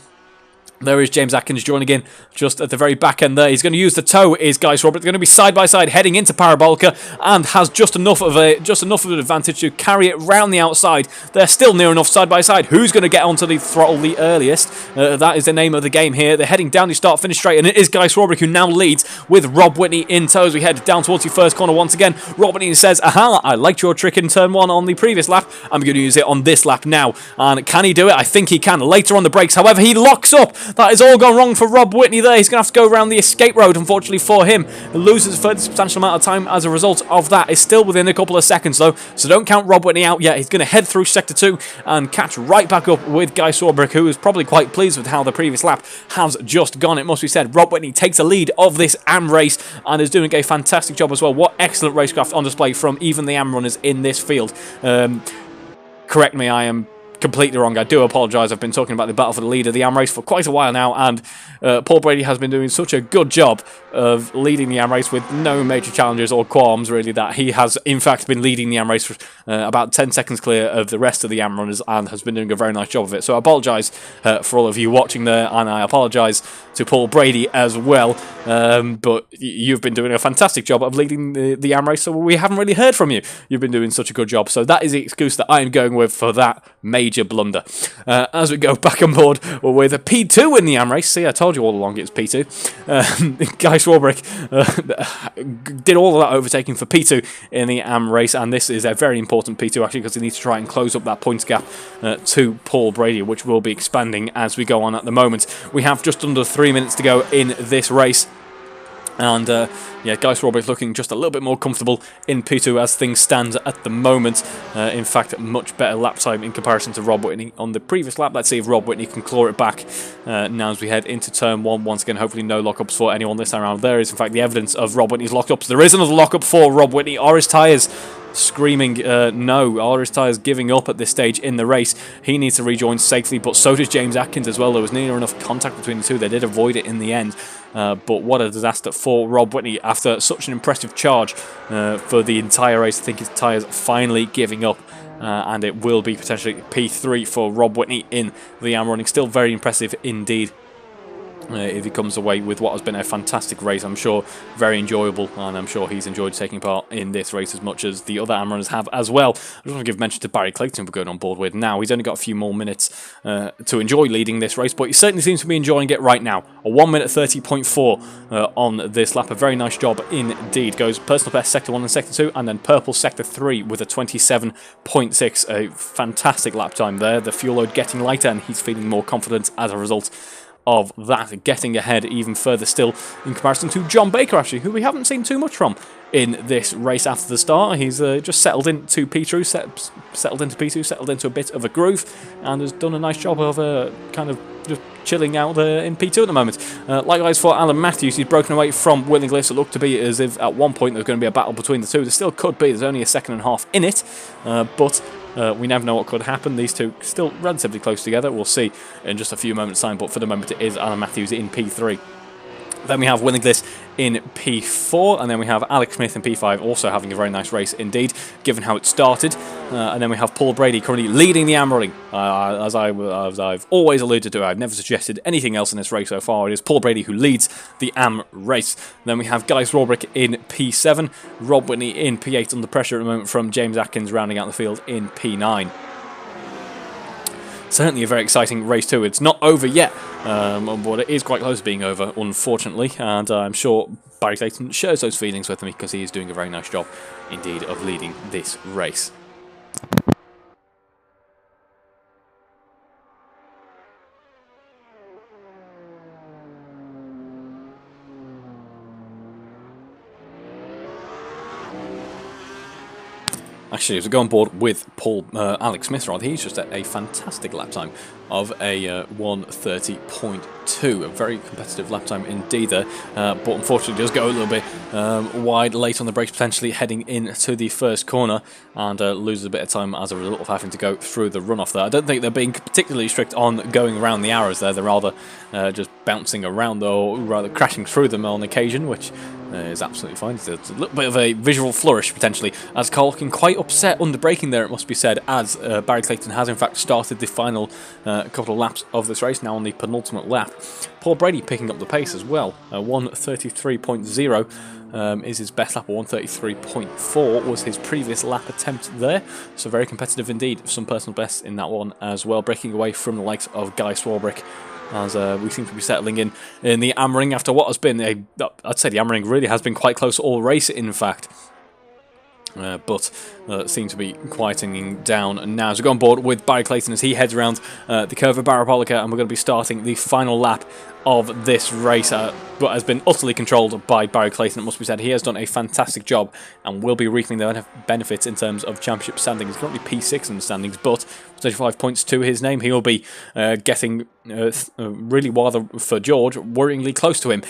S1: There is James Atkins joining in just at the very back end there. He's going to use the toe, is Guy Swarbrick. They're going to be side by side heading into Parabolica, and has just enough of an advantage to carry it round the outside. They're still near enough side by side. Who's going to get onto the throttle the earliest? That is the name of the game here. They're heading down the start finish straight, and it is Guy Swarbrick who now leads with Rob Whitney in tow as we head down towards the first corner once again. Rob Whitney says, aha, I liked your trick in turn 1 on the previous lap. I'm going to use it on this lap now. And can he do it? I think he can. Later on the brakes, however, he locks up. That has all gone wrong for Rob Whitney there. He's going to have to go around the escape road, unfortunately for him. He loses a fairly substantial amount of time as a result of that. Is still within a couple of seconds though, so don't count Rob Whitney out yet. He's going to head through Sector 2 and catch right back up with Guy Swarbrick, who is probably quite pleased with how the previous lap has just gone. It must be said, Rob Whitney takes a lead of this AM race and is doing a fantastic job as well. What excellent racecraft on display from even the AM runners in this field. Correct me, I am completely wrong. I do apologise. I've been talking about the battle for the lead of the AM race for quite a while now, and Paul Brady has been doing such a good job of leading the AM race with no major challenges or qualms, really, that he has in fact been leading the AM race for about 10 seconds clear of the rest of the AM runners, and has been doing a very nice job of it. So I apologise for all of you watching there, and I apologise to Paul Brady as well, but you've been doing a fantastic job of leading the AM race, so we haven't really heard from you. You've been doing such a good job, so that is the excuse that I am going with for that major blunder. As we go back on board with a P2 in the AM race. See, I told you all along it's P2. Guy Swarbrick did all of that overtaking for P2 in the AM race, and this is a very important P2 actually, because he needs to try and close up that points gap to Paul Brady, which will be expanding as we go on at the moment. We have just under 3 minutes to go in this race. And yeah, Guy Swarbrick looking just a little bit more comfortable in P2 as things stand at the moment. In fact, much better lap time in comparison to Rob Whitney on the previous lap. Let's see if Rob Whitney can claw it back now as we head into turn 1. Once again, hopefully no lockups for anyone this time around. There is in fact the evidence of Rob Whitney's lockups. There is another lockup for Rob Whitney. Are his tyres screaming no? Are his tyres giving up at this stage in the race? He needs to rejoin safely, but so does James Atkins as well. There was near enough contact between the two. They did avoid it in the end. But what a disaster for Rob Whitney after such an impressive charge for the entire race. I think his tyres finally giving up, and it will be potentially P3 for Rob Whitney in the AM running. Still very impressive indeed. if he comes away with what has been a fantastic race. I'm sure very enjoyable, and I'm sure he's enjoyed taking part in this race as much as the other AMRAs have as well. I just want to give mention to Barry Clayton for going on board with now. He's only got a few more minutes to enjoy leading this race, but he certainly seems to be enjoying it right now. A 1 minute 30.4 on this lap. A very nice job indeed. Goes personal best sector 1 and sector 2, and then purple sector 3 with a 27.6. A fantastic lap time there. The fuel load getting lighter, and he's feeling more confident as a result of that, getting ahead even further still in comparison to John Baker, actually, who we haven't seen too much from in this race after the start. He's just settled into P2, settled into a bit of a groove, and has done a nice job of kind of just chilling out in P2 at the moment. Likewise for Alan Matthews, he's broken away from Willing Bliss. It looked to be as if at one point there's going to be a battle between the two. There still could be. There's only a second and a half in it, but we never know what could happen. These two still relatively close together. We'll see in just a few moments' time, but for the moment it is Alan Matthews in P3. Then we have Willingliss in P4, and then we have Alex Smith in P5, also having a very nice race indeed, given how it started. And then we have Paul Brady currently leading the AMRAing. As I've always alluded to, I've never suggested anything else in this race so far. It is Paul Brady who leads the AM race. Then we have Guy Swarbrick in P7, Rob Whitney in P8 under pressure at the moment from James Atkins rounding out the field in P9. Certainly a very exciting race too. It's not over yet, but it is quite close to being over, unfortunately, and I'm sure Barry Clayton shares those feelings with me because he is doing a very nice job indeed of leading this race. Actually, as we go on board with Alex Smith, he's just at a fantastic lap time of a 1:30.2. A very competitive lap time indeed there, but unfortunately does go a little bit wide late on the brakes, potentially heading into the first corner, and loses a bit of time as a result of having to go through the runoff there. I don't think they're being particularly strict on going around the arrows there. They're rather just bouncing around, or rather crashing through them on occasion, which is absolutely fine. It's a little bit of a visual flourish potentially, as Carl looking quite upset under braking there, it must be said, as Barry Clayton has in fact started the final couple of laps of this race, now on the penultimate lap. Paul Brady picking up the pace as well. 1:33.0 is his best lap. 1:33.4 was his previous lap attempt there, so very competitive indeed. Some personal bests in that one as well, breaking away from the likes of Guy Swarbrick, as we seem to be settling in the AMRAing after what has been I'd say the AMRAing really has been quite close all race in fact. But seem to be quietening down now. So we go on board with Barry Clayton as he heads around the curve of Parabolica, and we're going to be starting the final lap of this race, but has been utterly controlled by Barry Clayton, it must be said. He has done a fantastic job and will be reaping the benefits in terms of championship standings. He's currently P6 in the standings, but 35 points to his name. He will be getting really, rather for George, worryingly close to him,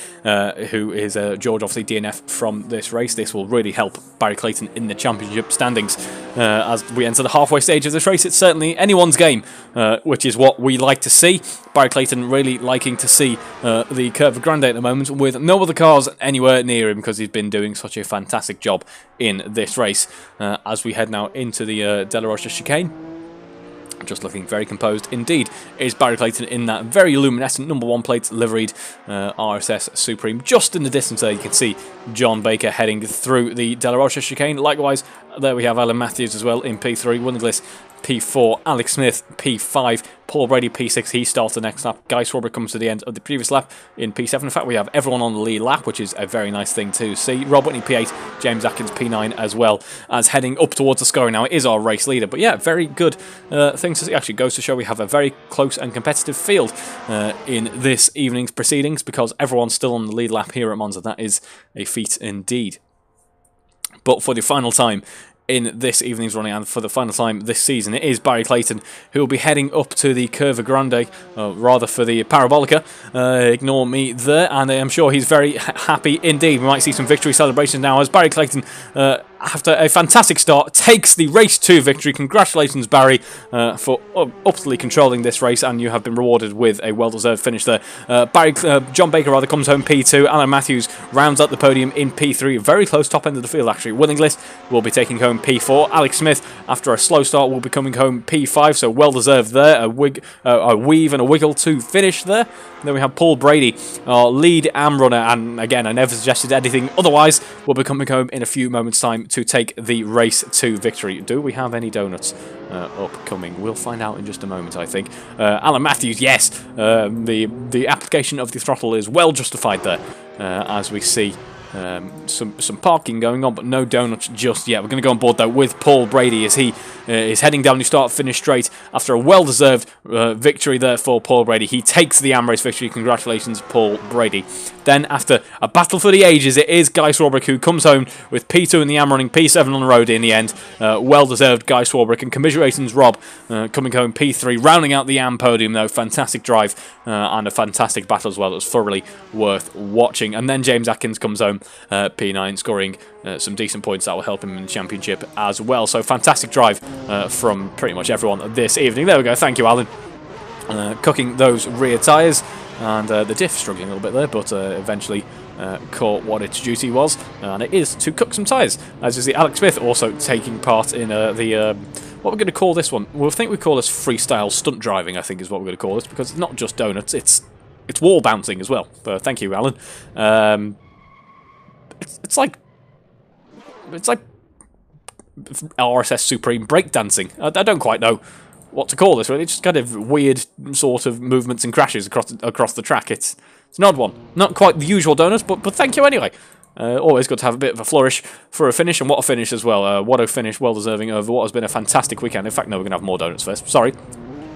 S1: who is George, obviously DNF from this race. This will really help Barry Clayton in the championship standings. As we enter the halfway stage of this race, it's certainly anyone's game, which is what we like to see. Barry Clayton really liking to see the Curva Grande at the moment, with no other cars anywhere near him, because he's been doing such a fantastic job in this race. As we head now into the De La Rocha chicane, just looking very composed indeed is Barry Clayton in that very luminescent #1 plate liveried RSS Supreme. Just in the distance there you can see John Baker heading through the De La Rocha chicane. Likewise, there we have Alan Matthews as well in P3, Willingliss P4, Alex Smith P5, Paul Brady P6, he starts the next lap. Guy Swarbrick comes to the end of the previous lap in P7. In fact, we have everyone on the lead lap, which is a very nice thing to see. Rob Whitney P8, James Atkins P9 as well, as heading up towards the scoring now. It is our race leader, but yeah, very good thing to see. Actually goes to show we have a very close and competitive field in this evening's proceedings, because everyone's still on the lead lap here at Monza. That is a feat indeed. But for the final time in this evening's running, and for the final time this season, it is Barry Clayton who will be heading up to the Curva Grande, rather for the Parabolica. Ignore me there, and I'm sure he's very happy indeed. We might see some victory celebrations now as Barry Clayton after a fantastic start, takes the race 2 victory. Congratulations, Barry, for utterly controlling this race, and you have been rewarded with a well-deserved finish there. John Baker comes home P2. Alan Matthews rounds out the podium in P3. Very close top end of the field, actually. Willingless will be taking home P4. Alex Smith, after a slow start, will be coming home P5, so well-deserved there. A weave and a wiggle to finish there. Then we have Paul Brady, our lead AM runner, and again, I never suggested anything otherwise, will be coming home in a few moments' time to take the race 2 victory. Do we have any donuts upcoming? We'll find out in just a moment, I think. Alan Matthews, yes, the application of the throttle is well justified there, as we see some parking going on, but no donuts just yet. We're going to go on board though with Paul Brady as he is heading down the start-finish straight after a well-deserved victory there for Paul Brady. He takes the AM race victory. Congratulations, Paul Brady. Then, after a battle for the ages, it is Guy Swarbrick who comes home with P2 in the AM running, P7 on the road in the end. Well-deserved Guy Swarbrick, and commiserations Rob coming home P3, rounding out the AM podium though. Fantastic drive and a fantastic battle as well. It was thoroughly worth watching. And then James Atkins comes home P9, scoring some decent points that will help him in the championship as well. So fantastic drive from pretty much everyone this evening. There we go. Thank you, Alan. Cooking those rear tyres, and the diff struggling a little bit there, but eventually caught what its duty was, and it is to cook some tyres. As you see, Alex Smith also taking part in the what we're going to call this one. We'll think we call this freestyle stunt driving, I think is what we're going to call this, because it's not just donuts, it's wall bouncing as well. But thank you, Alan. It's like RSS Supreme breakdancing. I don't quite know what to call this, really. It's just kind of weird sort of movements and crashes across the track. It's an odd one. Not quite the usual donuts, but thank you anyway. Always good to have a bit of a flourish for a finish, and what a finish as well. What a finish, well-deserving of what has been a fantastic weekend. In fact, no, we're going to have more donuts first. Sorry.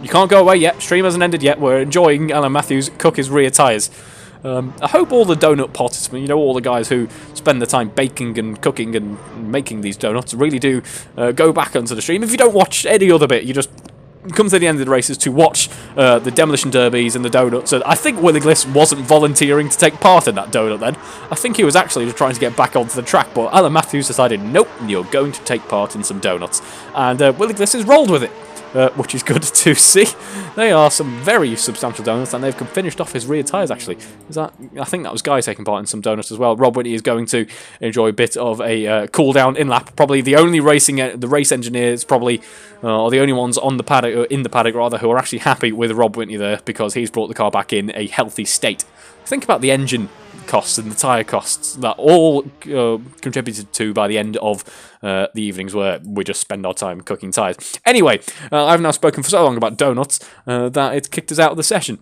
S1: You can't go away yet. Stream hasn't ended yet. We're enjoying Alan Matthews cook his rear tyres. I hope all the donut potters, you know, all the guys who spend the time baking and cooking and making these donuts really do go back onto the stream. If you don't watch any other bit, you just come to the end of the races to watch the demolition derbies and the donuts. And I think Willingless wasn't volunteering to take part in that donut then. I think he was actually just trying to get back onto the track, but Alan Matthews decided, nope, you're going to take part in some donuts. And Willingless has rolled with it. Which is good to see. They are some very substantial donuts, and they've finished off his rear tyres, actually. I think that was Guy taking part in some donuts as well. Rob Whitney is going to enjoy a bit of a cool-down in-lap. Probably the only race engineers, probably, or the only ones on the paddock, in the paddock, rather, who are actually happy with Rob Whitney there, because he's brought the car back in a healthy state. Think about the engine costs and the tyre costs that all contributed to by the end of the evenings where we just spend our time cooking tyres. Anyway, I've now spoken for so long about donuts that it kicked us out of the session.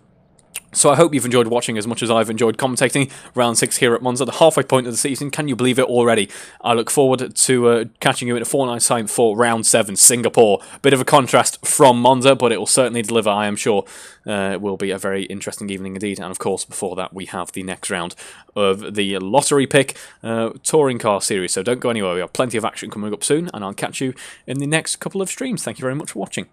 S1: So I hope you've enjoyed watching as much as I've enjoyed commentating round 6 here at Monza, the halfway point of the season. Can you believe it already? I look forward to catching you in a fortnight's time for round 7, Singapore. Bit of a contrast from Monza, but it will certainly deliver, I am sure. It will be a very interesting evening indeed. And of course, before that, we have the next round of the lottery pick touring car series. So don't go anywhere. We have plenty of action coming up soon, and I'll catch you in the next couple of streams. Thank you very much for watching.